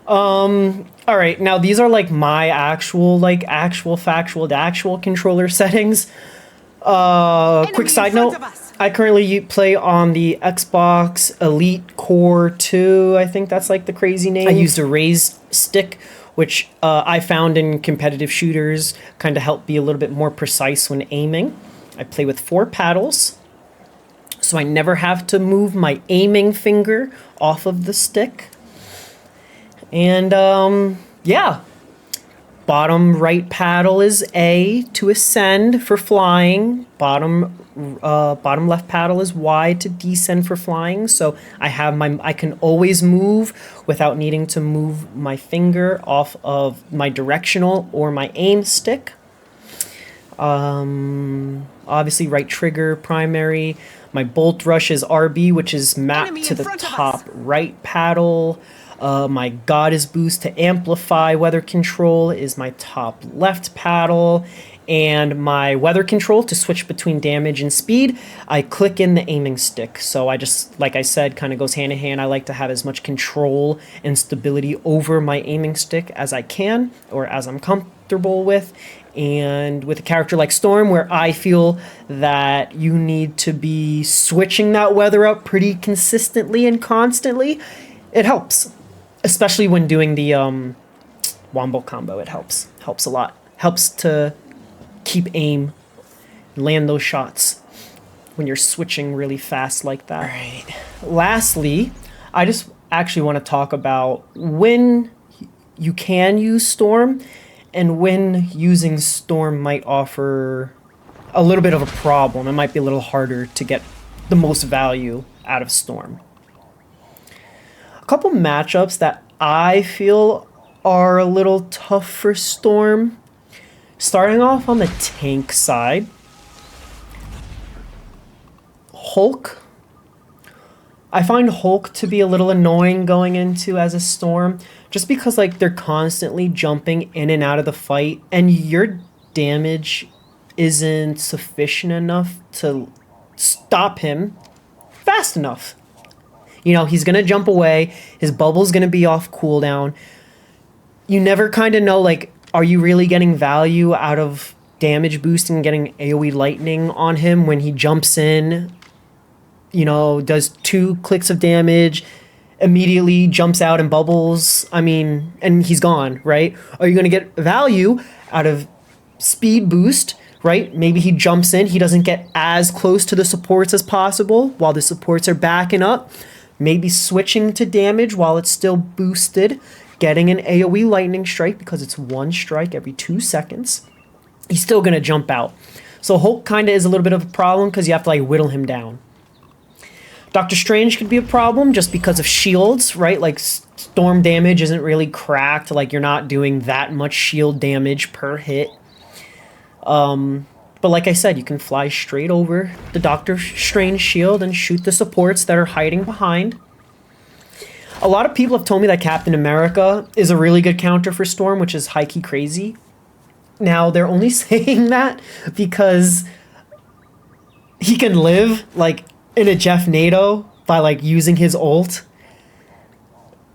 Alright, now these are like my actual factual controller settings. Quick side note, I currently play on the Xbox Elite Core 2, I think that's like the crazy name. I used a raised stick, which I found in competitive shooters kind of help be a little bit more precise when aiming. I play with 4 paddles, so I never have to move my aiming finger off of the stick. And yeah, bottom right paddle is A to ascend for flying. Bottom left paddle is Y to descend for flying. So I can always move without needing to move my finger off of my directional or my aim stick. Obviously right trigger primary. My bolt rush is RB, which is mapped to the top right paddle. My goddess boost to amplify weather control is my top left paddle, and my weather control to switch between damage and speed, I click in the aiming stick. So I just, like I said, kind of goes hand in hand. I like to have as much control and stability over my aiming stick as I can, or as I'm comfortable with. And with a character like Storm, where I feel that you need to be switching that weather up pretty consistently and constantly, it helps. Especially when doing the wombo combo, it helps a lot. Helps to keep aim, land those shots when you're switching really fast like that. All right. Lastly, I just actually want to talk about when you can use Storm and when using Storm might offer a little bit of a problem. It might be a little harder to get the most value out of Storm. A couple matchups that I feel are a little tough for Storm. Starting off on the tank side, Hulk. I find Hulk to be a little annoying going into as a Storm, just because like they're constantly jumping in and out of the fight, and your damage isn't sufficient enough to stop him fast enough. You know, he's gonna jump away, his bubble's gonna be off cooldown. You never kind of know, like, are you really getting value out of damage boosting and getting AoE lightning on him when he jumps in, you know, does 2 clicks of damage, immediately jumps out and bubbles, I mean, and he's gone, right? Are you going to get value out of speed boost right? Maybe he jumps in. He doesn't get as close to the supports as possible while the supports are backing up. Maybe switching to damage while it's still boosted. Getting an AoE lightning strike because it's 1 strike every 2 seconds. He's still going to jump out. So Hulk kind of is a little bit of a problem because you have to like whittle him down. Doctor Strange could be a problem just because of shields, right? Like storm damage isn't really cracked. Like you're not doing that much shield damage per hit. But like I said, you can fly straight over the Doctor Strange shield and shoot the supports that are hiding behind. A lot of people have told me that Captain America is a really good counter for Storm, which is high-key crazy. Now, they're only saying that because he can live, like, in a Jeff NATO by, like, using his ult.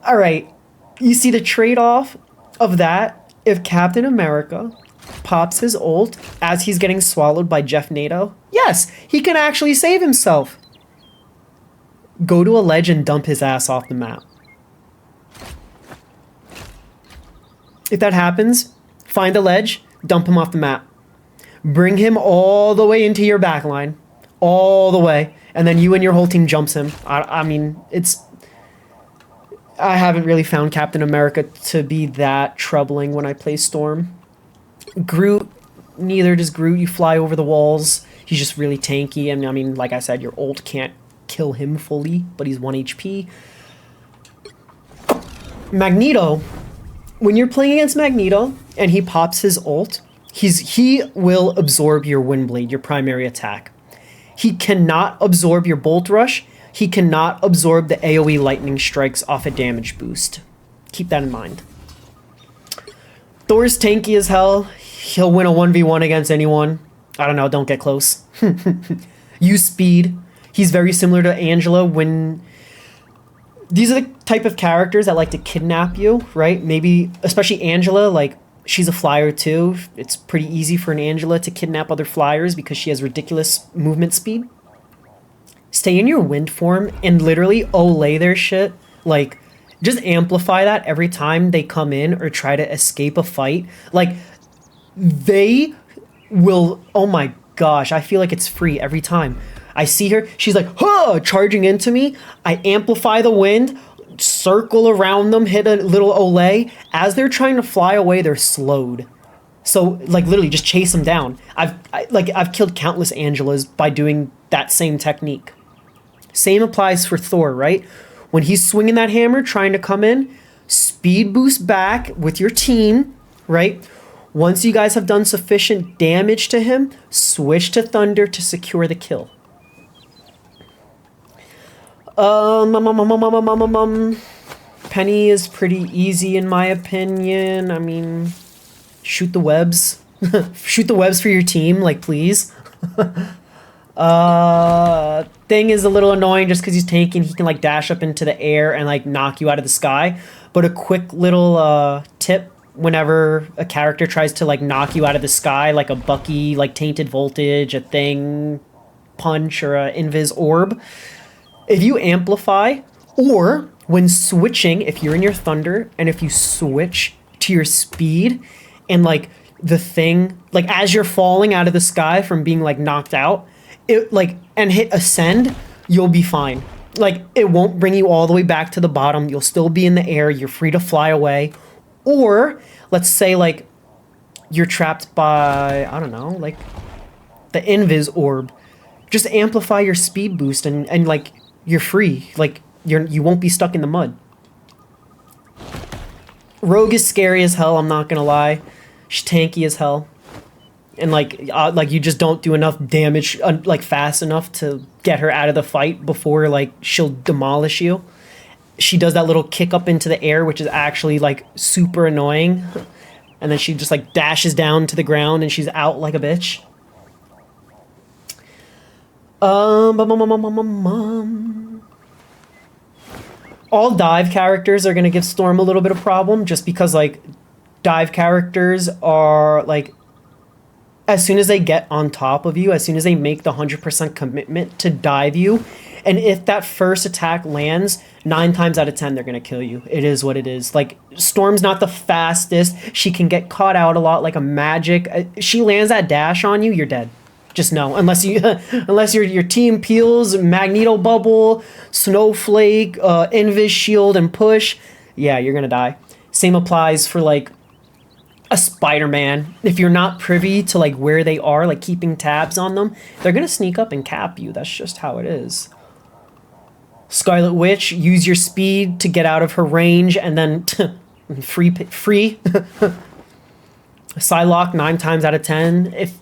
Alright, you see the trade-off of that? If Captain America pops his ult as he's getting swallowed by Jeff NATO, yes, he can actually save himself. Go to a ledge and dump his ass off the map. If that happens, find a ledge, dump him off the map. Bring him all the way into your backline. All the way. And then you and your whole team jumps him. I mean, I haven't really found Captain America to be that troubling when I play Storm. Groot, neither does Groot. You fly over the walls. He's just really tanky. And I mean, like I said, your ult can't kill him fully, but he's 1 HP. Magneto, when you're playing against Magneto and he pops his ult, he will absorb your Windblade, your primary attack. He cannot absorb your Bolt Rush. He cannot absorb the AoE lightning strikes off a damage boost. Keep that in mind. Thor's tanky as hell. He'll win a 1v1 against anyone. I don't know, don't get close. Use speed. He's very similar to Angela when... These are the type of characters that like to kidnap you, right? Maybe, especially Angela, like, she's a flyer too. It's pretty easy for an Angela to kidnap other flyers because she has ridiculous movement speed. Stay in your wind form and literally olay their shit. Like, just amplify that every time they come in or try to escape a fight. Like, they will... Oh my gosh, I feel like it's free every time. I see her, she's like, huh, charging into me. I amplify the wind, circle around them, hit a little olay. As they're trying to fly away, they're slowed. So, like, literally, just chase them down. I've killed countless Angelas by doing that same technique. Same applies for Thor, right? When he's swinging that hammer, trying to come in, speed boost back with your team, right? Once you guys have done sufficient damage to him, switch to Thunder to secure the kill. Penny is pretty easy in my opinion. I mean, shoot the webs. Shoot the webs for your team, like, please. Thing is a little annoying just because he's tanking. He can, like, dash up into the air and, like, knock you out of the sky. But a quick little tip whenever a character tries to, like, knock you out of the sky, like a Bucky, like, Tainted Voltage, a Thing Punch, or a Invis Orb. If you amplify, or when switching, if you're in your Thunder, and if you switch to your speed, and, like, the Thing, like, as you're falling out of the sky from being, like, knocked out, it, like, and hit Ascend, you'll be fine. Like, it won't bring you all the way back to the bottom. You'll still be in the air. You're free to fly away. Or, let's say, like, you're trapped by, I don't know, like, the Invis Orb. Just amplify your speed boost and like, you're free. Like, you won't be stuck in the mud. Rogue is scary as hell, I'm not gonna lie. She's tanky as hell. And like you just don't do enough damage, like, fast enough to get her out of the fight before, like, she'll demolish you. She does that little kick up into the air, which is actually, like, super annoying. And then she just, like, dashes down to the ground and she's out like a bitch. All dive characters are going to give Storm a little bit of problem just because, like, dive characters are, like, as soon as they get on top of you, as soon as they make the 100% commitment to dive you, and if that first attack lands, 9 times out of 10 they're gonna kill you. It is what it is. Like, Storm's not the fastest. She can get caught out a lot like a magic. She lands that dash on you, you're dead. Just know, unless you, unless your team peels, Magneto Bubble, Snowflake, Invis Shield, and push, yeah, you're gonna die. Same applies for like a Spider-Man. If you're not privy to like where they are, like keeping tabs on them, they're gonna sneak up and cap you. That's just how it is. Scarlet Witch, use your speed to get out of her range, and then free. Psylocke, 9 times out of 10. If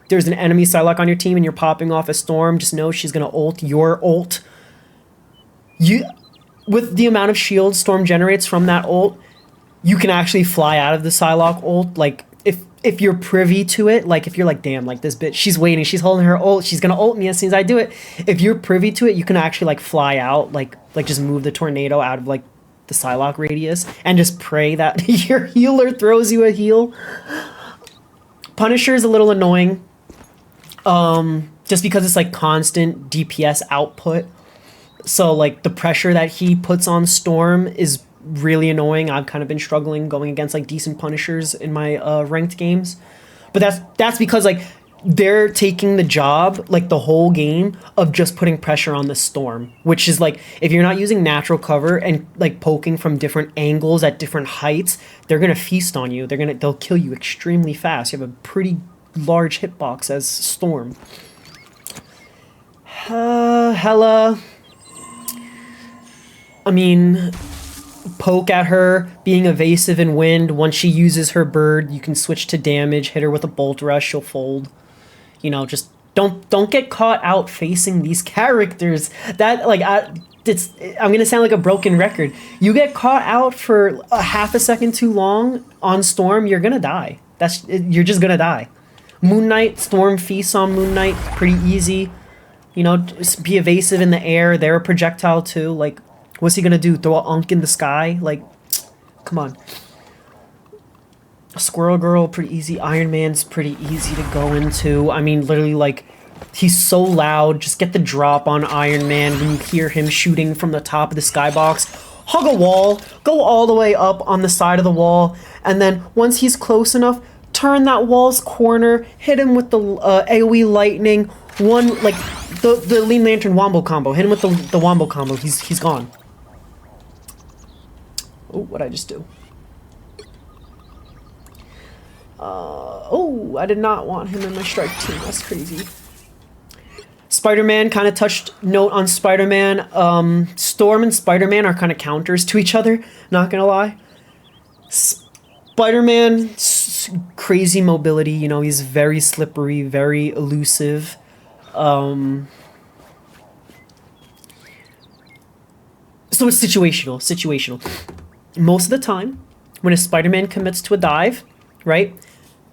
there's an enemy Psylocke on your team and you're popping off a Storm, just know she's gonna ult your ult. With the amount of shield Storm generates from that ult, you can actually fly out of the Psylocke ult. Like, if you're privy to it, like if you're like, damn, like this bitch, she's waiting, she's holding her ult, she's gonna ult me as soon as I do it. If you're privy to it, you can actually like fly out, like just move the tornado out of like the Psylocke radius and just pray that your healer throws you a heal. Punisher is a little annoying, just because it's like constant DPS output. So like the pressure that he puts on Storm is really annoying. I've kind of been struggling going against like decent Punishers in my ranked games, but that's because like they're taking the job like the whole game of just putting pressure on the Storm, which is like, if you're not using natural cover and like poking from different angles at different heights, they're gonna feast on you. They'll kill you extremely fast. You have a pretty large hitbox as Storm. Hella, I mean, poke at her, being evasive in wind. Once she uses her bird, you can switch to damage, hit her with a bolt rush, she'll fold. You know, just don't get caught out facing these characters. That like I'm gonna sound like a broken record. You get caught out for a half a second too long on Storm, you're gonna die. You're just gonna die. Moon Knight, Storm feasts on Moon Knight, pretty easy. You know, just be evasive in the air. They're a projectile too. Like, what's he gonna do? Throw a unk in the sky? Like, come on. Squirrel Girl, pretty easy. Iron Man's pretty easy to go into. I mean, literally, like, he's so loud. Just get the drop on Iron Man when you hear him shooting from the top of the skybox. Hug a wall, go all the way up on the side of the wall, and then once he's close enough, turn that wall's corner, hit him with the AoE lightning, like the Lean Lantern wombo combo. Hit him with the wombo combo. He's gone. Oh, what'd I just do? Oh, I did not want him in my strike team. That's crazy. Spider-Man, kind of touched note on Spider-Man. Storm and Spider-Man are kind of counters to each other, not gonna lie. Spider-Man, crazy mobility, you know, he's very slippery, very elusive. So it's situational. Most of the time, when a Spider-Man commits to a dive, right,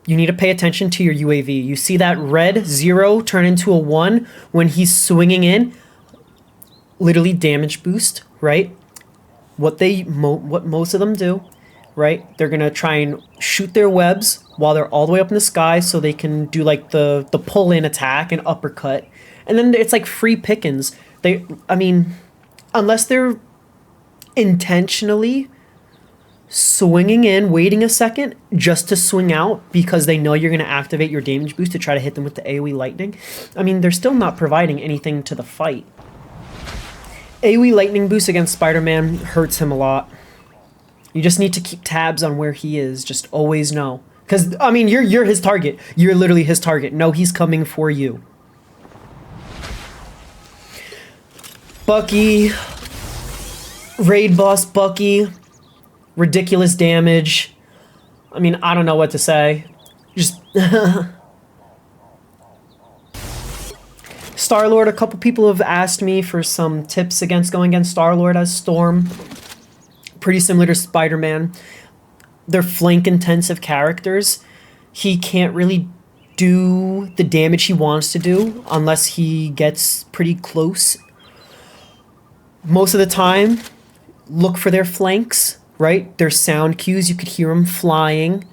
you need to pay attention to your UAV. You see that red 0 turn into a 1 when he's swinging in, literally damage boost, right? What most of them do, right? They're gonna try and shoot their webs while they're all the way up in the sky so they can do like the pull-in attack and uppercut. And then it's like free pickings. I mean, unless they're intentionally swinging in, waiting a second just to swing out because they know you're going to activate your damage boost to try to hit them with the AoE lightning, I mean, they're still not providing anything to the fight. AoE lightning boost against Spider-Man hurts him a lot. You just need to keep tabs on where he is. Just always know. Because, I mean, you're his target. You're literally his target. Know he's coming for you. Bucky. Raid boss Bucky. Ridiculous damage. I mean, I don't know what to say. Just... Star-Lord, a couple people have asked me for some tips going against Star-Lord as Storm. Pretty similar to Spider-Man. They're flank-intensive characters. He can't really do the damage he wants to do unless he gets pretty close. Most of the time, look for their flanks, right? Their sound cues, you could hear him flying.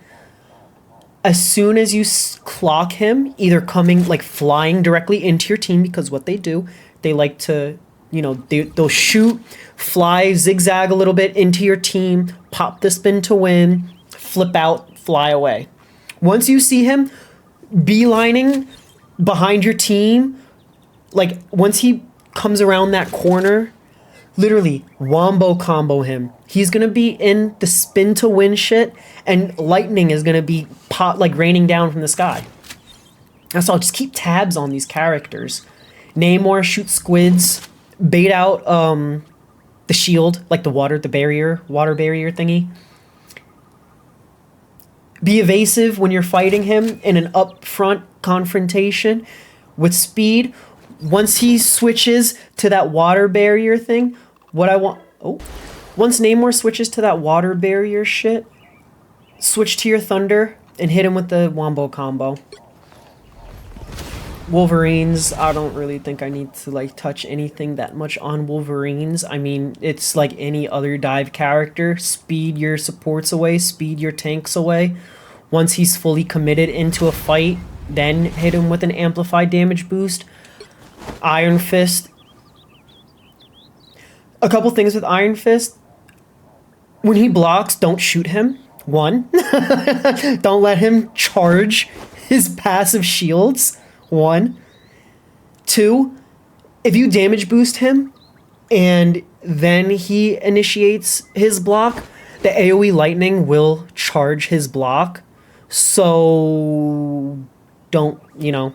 As soon as you clock him, either coming, like flying directly into your team, because what they do, they like to you know, they'll shoot, fly, zigzag a little bit into your team, pop the spin to win, flip out, fly away. Once you see him beelining behind your team, like once he comes around that corner, literally wombo combo him. He's gonna be in the spin to win shit, and lightning is gonna be like raining down from the sky. That's all. Just keep tabs on these characters. Namor shoot squids, bait out the shield, like the water barrier thingy. Be evasive when you're fighting him in an upfront confrontation with speed. Once he switches to that water barrier thing, once Namor switches to that water barrier shit, switch to your thunder and hit him with the wombo combo. Wolverines, I don't really think I need to like touch anything that much on Wolverines. I mean, it's like any other dive character. Speed your supports away, speed your tanks away. Once he's fully committed into a fight, then hit him with an amplified damage boost. Iron Fist. A couple things with Iron Fist. When he blocks, don't shoot him. One. Don't let him charge his passive shields. One. Two, if you damage boost him and then he initiates his block, the AoE lightning will charge his block. So don't, you know,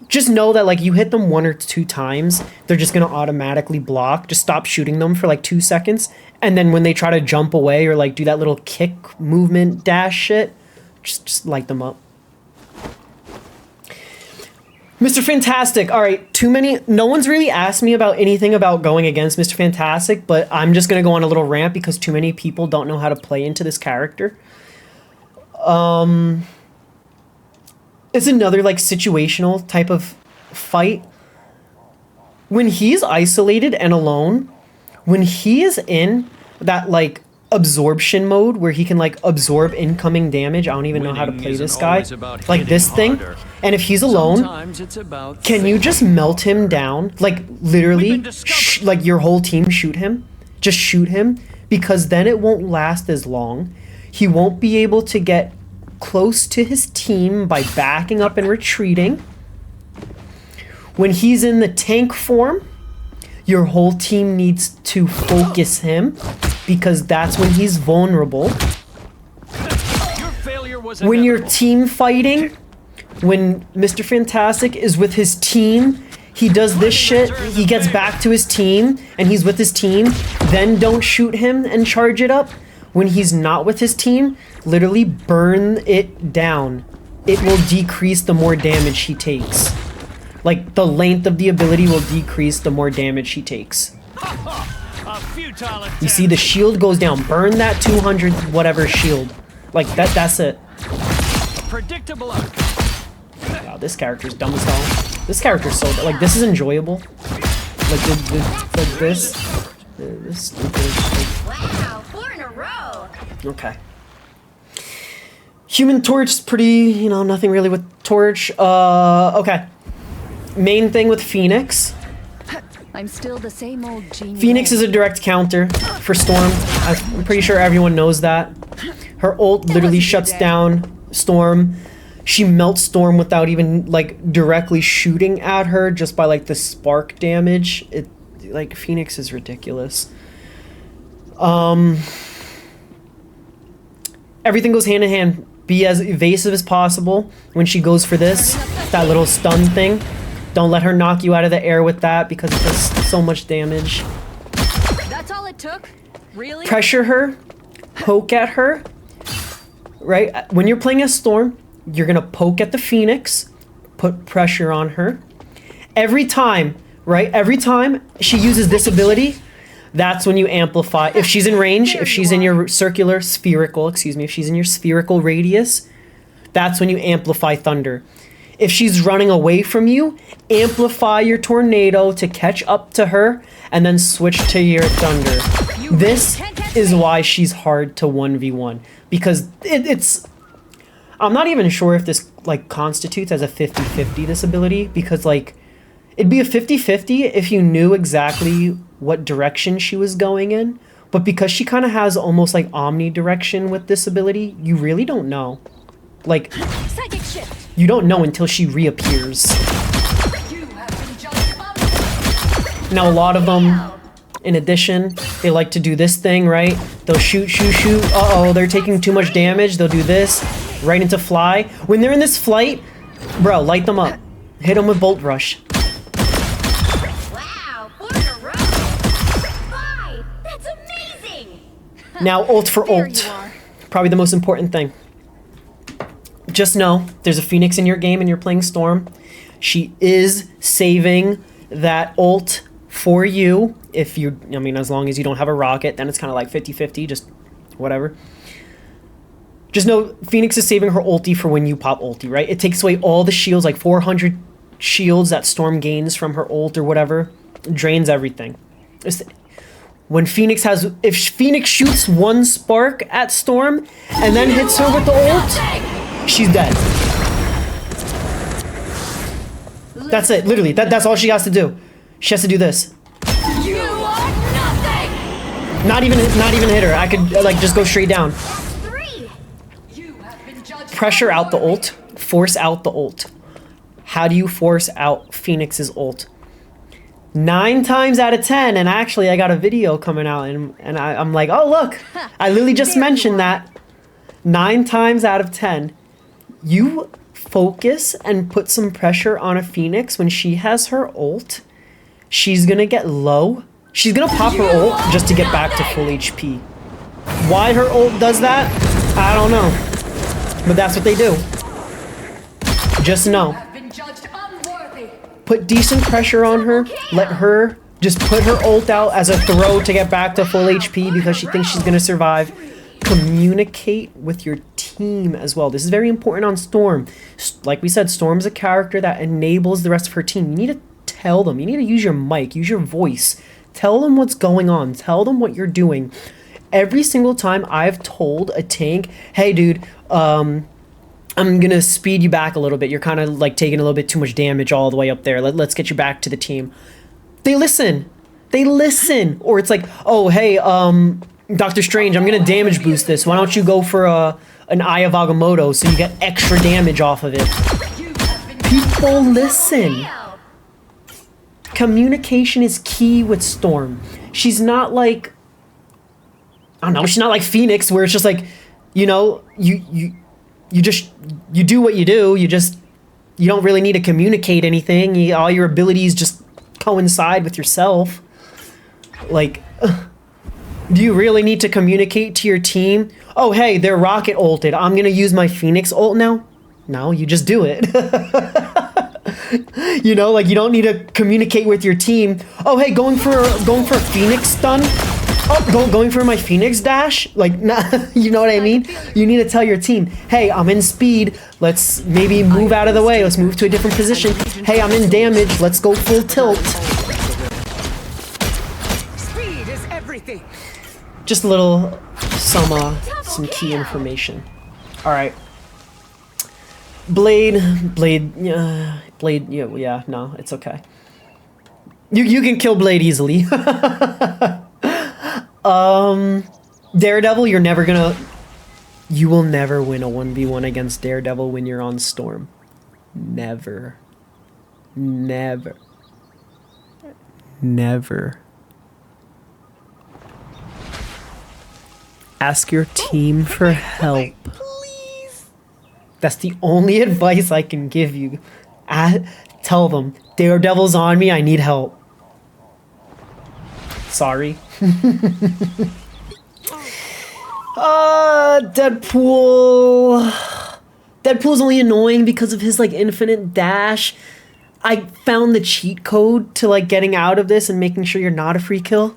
just know that like you hit them 1 or 2 times, they're just gonna automatically block. Just stop shooting them for like 2 seconds. And then when they try to jump away or like do that little kick movement dash shit, just light them up. Mr. Fantastic. All right, no one's really asked me about anything about going against Mr. Fantastic, but I'm just going to go on a little rant because too many people don't know how to play into this character. It's another like situational type of fight. When he's isolated and alone, when he is in that like absorption mode where he can like absorb incoming damage, I don't even know how to play this guy, like this thing, and if he's alone, can you just melt him down, like literally like your whole team shoot him, just shoot him, because then it won't last as long. He won't be able to get close to his team by backing up and retreating. When he's in the tank form, your whole team needs to focus him because that's when he's vulnerable. When you're team fighting, when Mr. Fantastic is with his team, he does this shit, he gets back to his team, and he's with his team, then don't shoot him and charge it up. When he's not with his team, literally burn it down. It will decrease the more damage he takes. Like, the length of the ability will decrease the more damage he takes. You see, the shield goes down. Burn that 200 whatever shield. Like, that's it. Predictable. Wow, this character's dumb as hell. This character's so... Like, this is enjoyable. Like, this stupid... Wow, 4 in a row. Okay. Human Torch is pretty, you know, nothing really with Torch. Okay. Main thing with Phoenix. I'm still the same old genius. Phoenix is a direct counter for Storm. I'm pretty sure everyone knows that. Her ult literally shuts down Storm. She melts Storm without even like directly shooting at her, just by like the spark damage. Like Phoenix is ridiculous. Everything goes hand in hand. Be as evasive as possible when she goes for this, that little stun thing. Don't let her knock you out of the air with that because it does so much damage. That's all it took? Really? Pressure her, poke at her, right? When you're playing a Storm, you're gonna poke at the Phoenix, put pressure on her. Every time, right? Every time she uses this ability, that's when you amplify. If she's in range, if she's in your if she's in your spherical radius, that's when you amplify Thunder. If she's running away from you, amplify your Tornado to catch up to her, and then switch to your Thunder. This is why she's hard to 1v1. Because it's... I'm not even sure if this, like, constitutes as a 50-50, this ability. Because, like, It'd be a 50-50 if you knew exactly what direction she was going in. But because she kind of has almost like omnidirection with this ability, you really don't know. Like, Psychic shift. you don't know until she reappears. You have been judged. Now, a lot of them, in addition, they like to do this thing, right? They'll shoot, shoot, shoot. Uh-oh, they're taking too much damage. They'll do this, right into fly. When they're in this flight, bro, light them up. Hit them with Bolt Rush. Wow, 4 in a row. 5. That's amazing. Now, ult for There ult. you are. Probably the most important thing. Just know, there's a Phoenix in your game and you're playing Storm. She is saving that ult for you. If you, I mean, as long as you don't have a rocket, then it's kind of like 50-50, just whatever. Just know, Phoenix is saving her ulti for when you pop ulti, right? It takes away all the shields, like 400 shields that Storm gains from her ult or whatever. Drains everything. When Phoenix has, if Phoenix shoots one spark at Storm and then hits her with the ult, she's dead. That's it, literally. That's all she has to do. She has to do this. You are nothing. Not even hit her. I could like just go straight down. 3. You have been judged. Pressure out the ult. Force out the ult. How do you force out Phoenix's ult? 9 times out of 10, and actually I got a video coming out and I'm like, oh look, I literally just mentioned that. 9 times out of 10, you focus and put some pressure on a Phoenix when she has her ult. She's gonna get low. She's gonna pop her ult just to get back to full HP. Why her ult does that, I don't know. But that's what they do. Just know. Have been judged unworthy. Put decent pressure on her. Let her just put her ult out as a throw to get back to full HP because she thinks she's gonna survive. Communicate with your team as well. This is very important on Storm. Like we said, Storm's a character that enables the rest of her team. You need to tell them. You need to use your mic, use your voice. Tell them what's going on. Tell them what you're doing. Every single time I've told a tank, hey dude, I'm gonna speed you back a little bit. You're kind of like taking a little bit too much damage all the way up there. Let's get you back to the team. They listen. They listen. Or it's like, oh, hey, Doctor Strange, I'm gonna damage boost this. Why don't you go for an Eye of Agamotto so you get extra damage off of it? People listen. Communication is key with Storm. She's not like, I don't know, she's not like Phoenix where it's just like, you know, you do what you do. You don't really need to communicate anything. All your abilities just coincide with yourself. Like, do you really need to communicate to your team? Oh, hey, they're rocket ulted. I'm gonna use my Phoenix ult now? No, you just do it. You know, like you don't need to communicate with your team. Oh, hey, going for a Phoenix stun? Oh, going for my Phoenix dash? Like, nah, you know what I mean? You need to tell your team, hey, I'm in speed. Let's maybe move out of the way. Let's move to a different position. Hey, I'm in damage. Let's go full tilt. Speed is everything. Just a little, some key information. All right. Blade, yeah, no, it's okay. You can kill Blade easily. Daredevil, you will never win a 1v1 against Daredevil when you're on Storm. Never. Never. Never. Ask your team for help. That's the only advice I can give you. Tell them, Daredevil's on me, I need help. Sorry. Deadpool. Deadpool's only annoying because of his like infinite dash. I found the cheat code to like getting out of this and making sure you're not a free kill.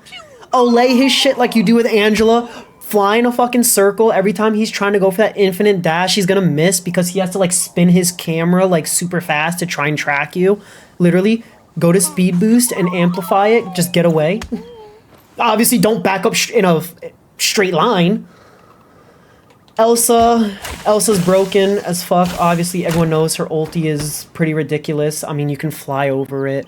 Olay his shit like you do with Angela. Fly in a fucking circle. Every time he's trying to go for that infinite dash, he's gonna miss because he has to like spin his camera like super fast to try and track you. Literally, go to speed boost and amplify it. Just get away. Obviously, don't back up in a straight line. Elsa's broken as fuck. Obviously, everyone knows her ulti is pretty ridiculous. I mean, you can fly over it.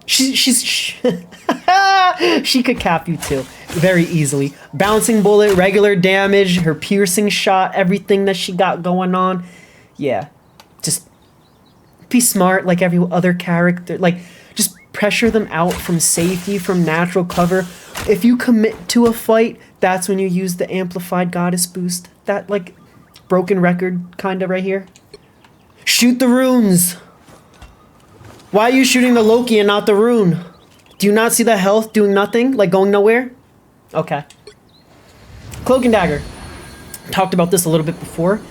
she could cap you too, very easily. Bouncing bullet, regular damage, her piercing shot, everything that she got going on. Yeah, just be smart like every other character. Like, just pressure them out from safety, from natural cover. If you commit to a fight, that's when you use the amplified goddess boost. That, like, broken record kind of right here. Shoot the runes. Why are you shooting the Loki and not the rune? Do you not see the health doing nothing? Like going nowhere? Okay. Cloak and dagger. Talked about this a little bit before.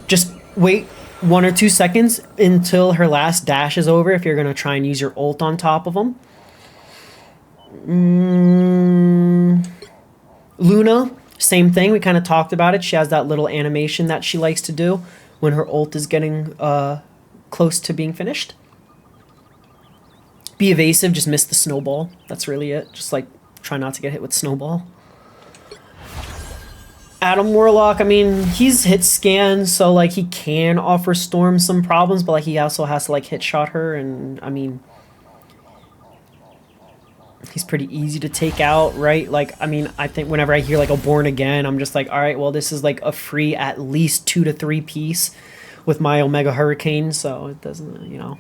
Just wait 1 or 2 seconds until her last dash is over if you're going to try and use your ult on top of them. Luna, same thing. We kind of talked about it. She has that little animation that she likes to do when her ult is getting close to being finished. Be evasive, just miss the snowball. That's really it. Just like try not to get hit with snowball. Adam Warlock, I mean, he's hit scan, so like he can offer Storm some problems, but like he also has to like hit shot her, and I mean, he's pretty easy to take out, right? Like, I mean, I think whenever I hear like a Born Again, I'm just like, all right, well, this is like a free at least 2 to 3 piece with my Omega Hurricane, so it doesn't, you know.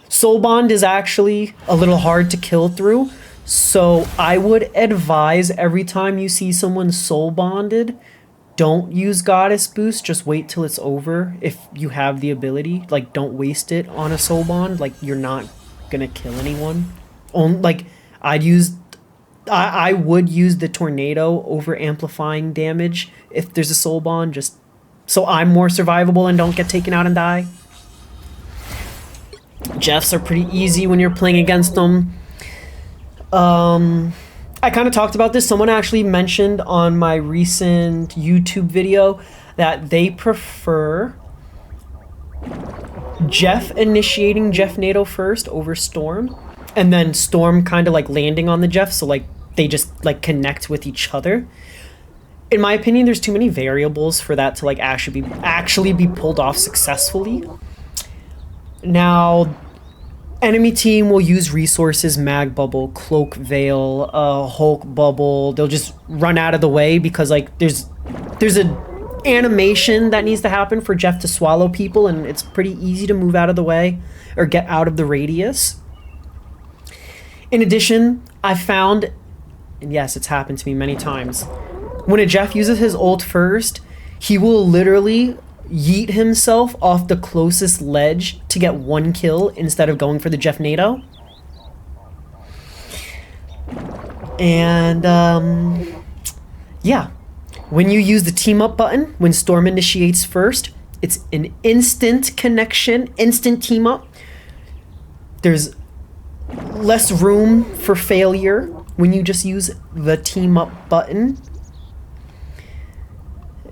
Soul Bond is actually a little hard to kill through, so I would advise every time you see someone soul bonded, don't use Goddess Boost, just wait till it's over if you have the ability. Like, don't waste it on a soul bond, like, you're not gonna kill anyone. Like, I would use the tornado over amplifying damage if there's a soul bond, just so I'm more survivable and don't get taken out and die. Jeffs are pretty easy when you're playing against them. I kind of talked about this. Someone actually mentioned on my recent YouTube video that they prefer Jeff initiating Jeff NATO first over Storm, and then Storm kind of like landing on the Jeff, so like they just like connect with each other. In my opinion, there's too many variables for that to like actually be pulled off successfully. Now, enemy team will use resources, Mag Bubble, Cloak Veil, Hulk Bubble. They'll just run out of the way because like there's a animation that needs to happen for Jeff to swallow people, and it's pretty easy to move out of the way or get out of the radius. In addition, I found, and yes, it's happened to me many times, when a Jeff uses his ult first, he will literally yeet himself off the closest ledge to get 1 kill instead of going for the Jeff NATO. And yeah, when you use the team up button, when Storm initiates first, it's an instant connection, instant team up. There's less room for failure when you just use the team up button.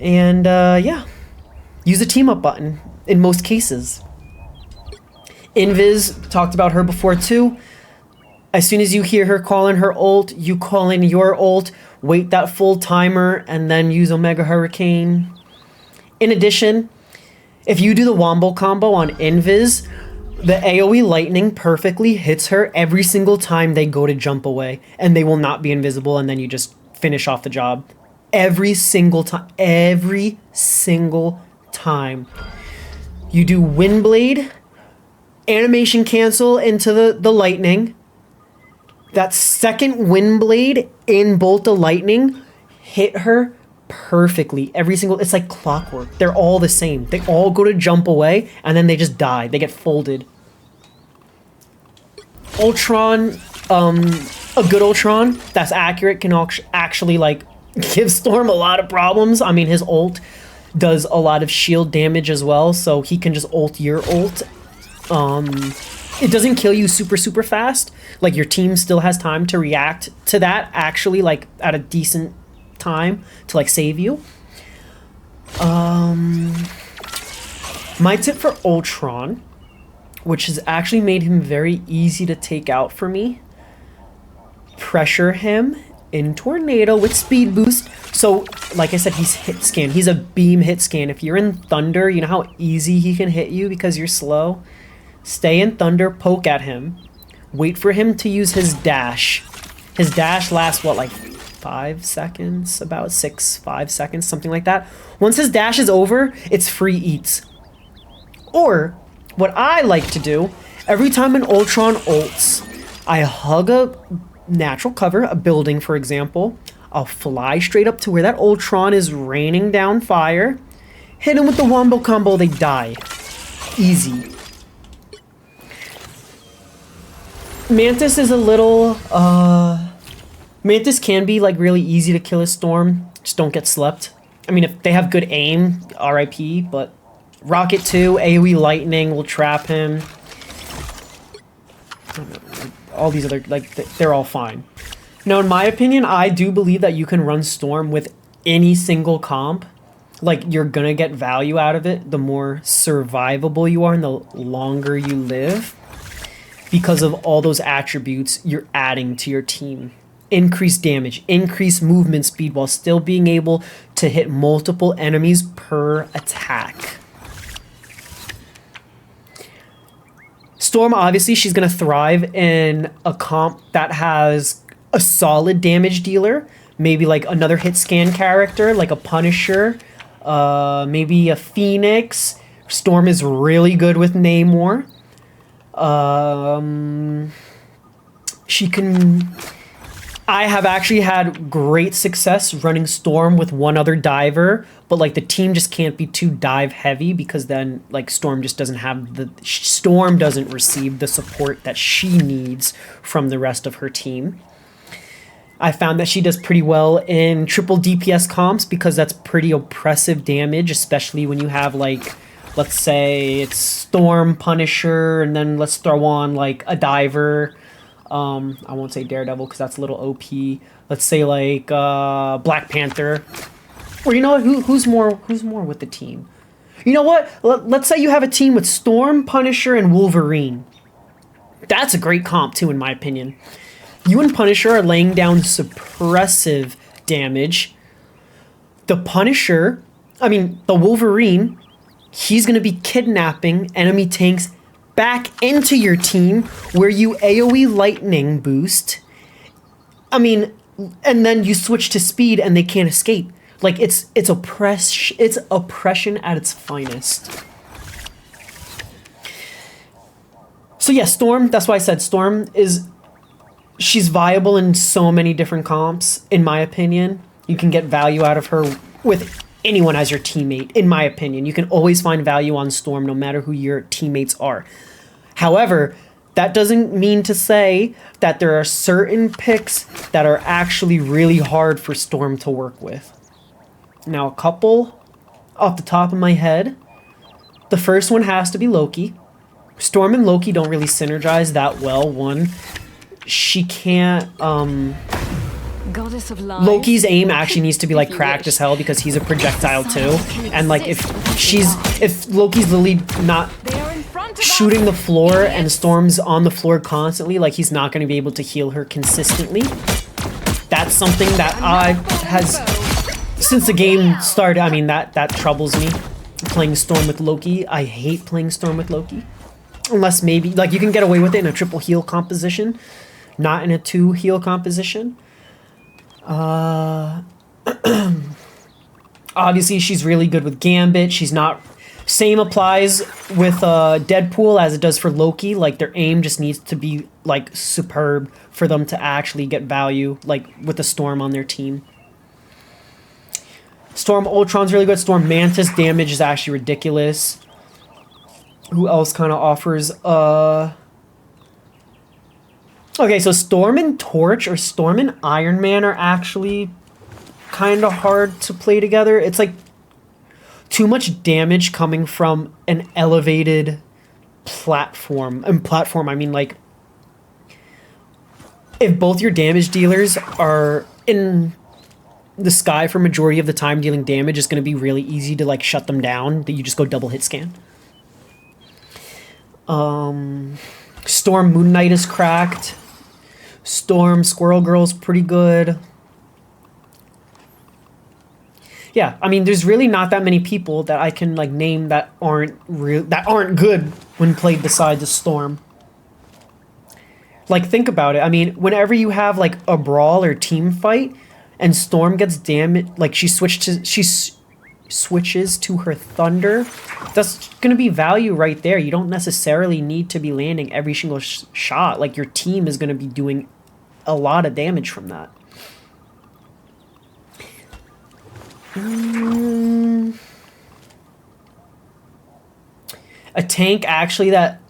And yeah, use the team up button in most cases. Invis, talked about her before too. As soon as you hear her calling her ult, you call in your ult, wait that full timer, and then use Omega Hurricane. In addition, if you do the Wombo combo on Invis, the AoE lightning perfectly hits her every single time they go to jump away, and they will not be invisible, and then you just finish off the job. Every single time. Every single time. You do Windblade, animation cancel into the lightning. That second Windblade in Bolt the Lightning hit her perfectly. Every single, it's like clockwork. They're all the same. They all go to jump away and then they just die. They get folded. Ultron, a good Ultron that's accurate can actually like give Storm a lot of problems. I mean, his ult does a lot of shield damage as well, so he can just ult your ult. It doesn't kill you super fast. Like, your team still has time to react to that, actually, like, at a decent time to, like, save you. My tip for Ultron, which has actually made him very easy to take out for me, pressure him in Tornado with speed boost. So, like I said, he's hit scan. He's a beam hit scan. If you're in Thunder, you know how easy he can hit you because you're slow? stay in Thunder, poke at him, wait for him to use his dash. His dash lasts, what, like 5 seconds? About 5 seconds, something like that. Once his dash is over, it's free eats. Or, what I like to do, every time an Ultron ults, I hug a natural cover, a building for example. I'll fly straight up to where that Ultron is raining down fire. Hit him with the wombo combo, they die. Easy. Mantis is a little, Mantis can be like really easy to kill a Storm. Just don't get slept. I mean, if they have good aim, RIP, but Rocket 2, AoE Lightning will trap him. All these other, like, they're all fine. Now, in my opinion, I do believe that you can run Storm with any single comp. Like, you're gonna get value out of it the more survivable you are and the longer you live. Because of all those attributes you're adding to your team. Increased damage, increased movement speed while still being able to hit multiple enemies per attack. Storm, obviously, she's going to thrive in a comp that has a solid damage dealer. Maybe like another hit scan character, like a Punisher, maybe a Phoenix. Storm is really good with Namor. She can... I have actually had great success running Storm with one other diver, but like the team just can't be too dive heavy because then like Storm just doesn't have the... Storm doesn't receive the support that she needs from the rest of her team. I found that she does pretty well in triple DPS comps because that's pretty oppressive damage, especially when you have like... Let's say it's Storm, Punisher, and then let's throw on like a diver. I won't say Daredevil because that's a little OP. Let's say like Black Panther. Or you know what? Who's more with the team? You know what? Let's say you have a team with Storm, Punisher, and Wolverine. That's a great comp too, in my opinion. You and Punisher are laying down suppressive damage. The Wolverine, he's going to be kidnapping enemy tanks back into your team where you AoE lightning boost. I mean, and then you switch to speed and they can't escape. Like it's oppression at its finest. So yeah, Storm, that's why I said Storm she's viable in so many different comps, in my opinion. You can get value out of her with anyone as your teammate, in my opinion. You can always find value on Storm no matter who your teammates are. However, that doesn't mean to say that there are certain picks that are actually really hard for Storm to work with. Now, a couple off the top of my head. The first one has to be Loki. Storm and Loki don't really synergize that well. One, she can't... Goddess of life. Loki's aim actually needs to be like cracked as hell because he's a projectile too. And like if Loki's literally not shooting the floor and Storm's on the floor constantly, like he's not going to be able to heal her consistently. That's something that has, since the game started, I mean that troubles me. Playing Storm with Loki. I hate playing Storm with Loki. Unless maybe, like you can get away with it in a triple heal composition, not in a 2 heal composition. Obviously she's really good with Gambit. She's not... Same applies with Deadpool as it does for Loki. Like their aim just needs to be like superb for them to actually get value, like with the Storm on their team. Storm Ultron's really good. Storm Mantis damage is actually ridiculous. Who else kind of offers... Okay, so Storm and Torch or Storm and Iron Man are actually kind of hard to play together. It's like too much damage coming from an elevated platform. And platform, I mean like if both your damage dealers are in the sky for majority of the time dealing damage, it's going to be really easy to like shut them down. That you just go double hit scan. Storm Moon Knight is cracked. Storm Squirrel Girl's pretty good. yeah, I mean, there's really not that many people that I can like name that aren't good when played besides a Storm. Like, think about it. I mean, whenever you have like a brawl or team fight, and Storm gets damaged, like she switches to her Thunder, that's gonna be value right there. You don't necessarily need to be landing every single shot. Like, your team is gonna be doing a lot of damage from that. A tank actually that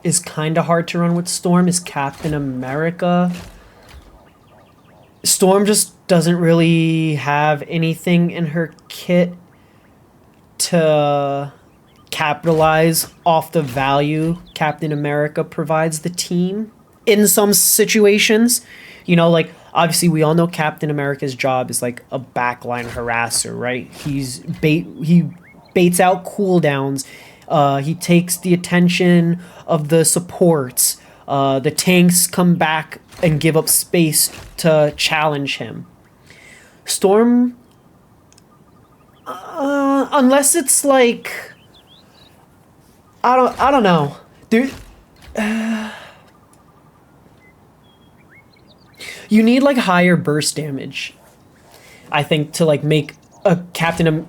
is kind of hard to run with Storm is Captain America. Storm just doesn't really have anything in her kit to capitalize off the value Captain America provides the team in some situations. You know, like, obviously we all know Captain America's job is like a backline harasser, right? He baits out cooldowns. He takes the attention of the supports. The tanks come back and give up space to challenge him. Storm, unless it's like, I don't know. You need like higher burst damage, I think, to like make a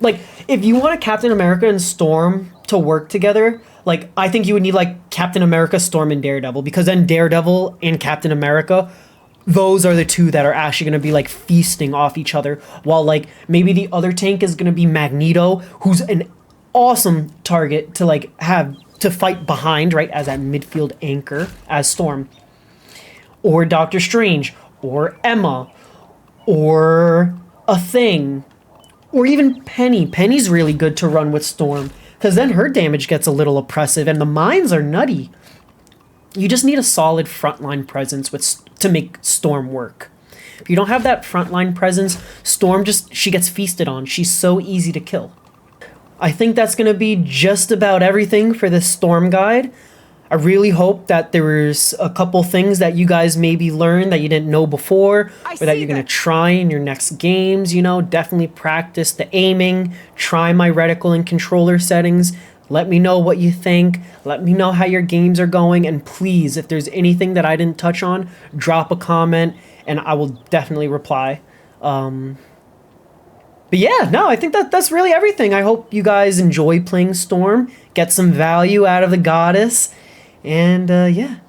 like, if you want a Captain America and Storm to work together, like, I think you would need like Captain America, Storm, and Daredevil, because then Daredevil and Captain America, those are the two that are actually going to be like feasting off each other, while like maybe the other tank is going to be Magneto, who's an awesome target to like have to fight behind, right, as that midfield anchor as Storm, or Doctor Strange, or Emma, or a Thing, or even Penny. Penny's really good to run with Storm, because then her damage gets a little oppressive, and the mines are nutty. You just need a solid frontline presence to make Storm work. If you don't have that frontline presence, Storm she gets feasted on. She's so easy to kill. I think that's going to be just about everything for this Storm guide. I really hope that there was a couple things that you guys maybe learned that you didn't know before, or that you're going to try in your next games. You know, definitely practice the aiming, try my reticle and controller settings. Let me know what you think. Let me know how your games are going. And please, if there's anything that I didn't touch on, drop a comment and I will definitely reply. But yeah, no, I think that's really everything. I hope you guys enjoy playing Storm, get some value out of the goddess. And yeah,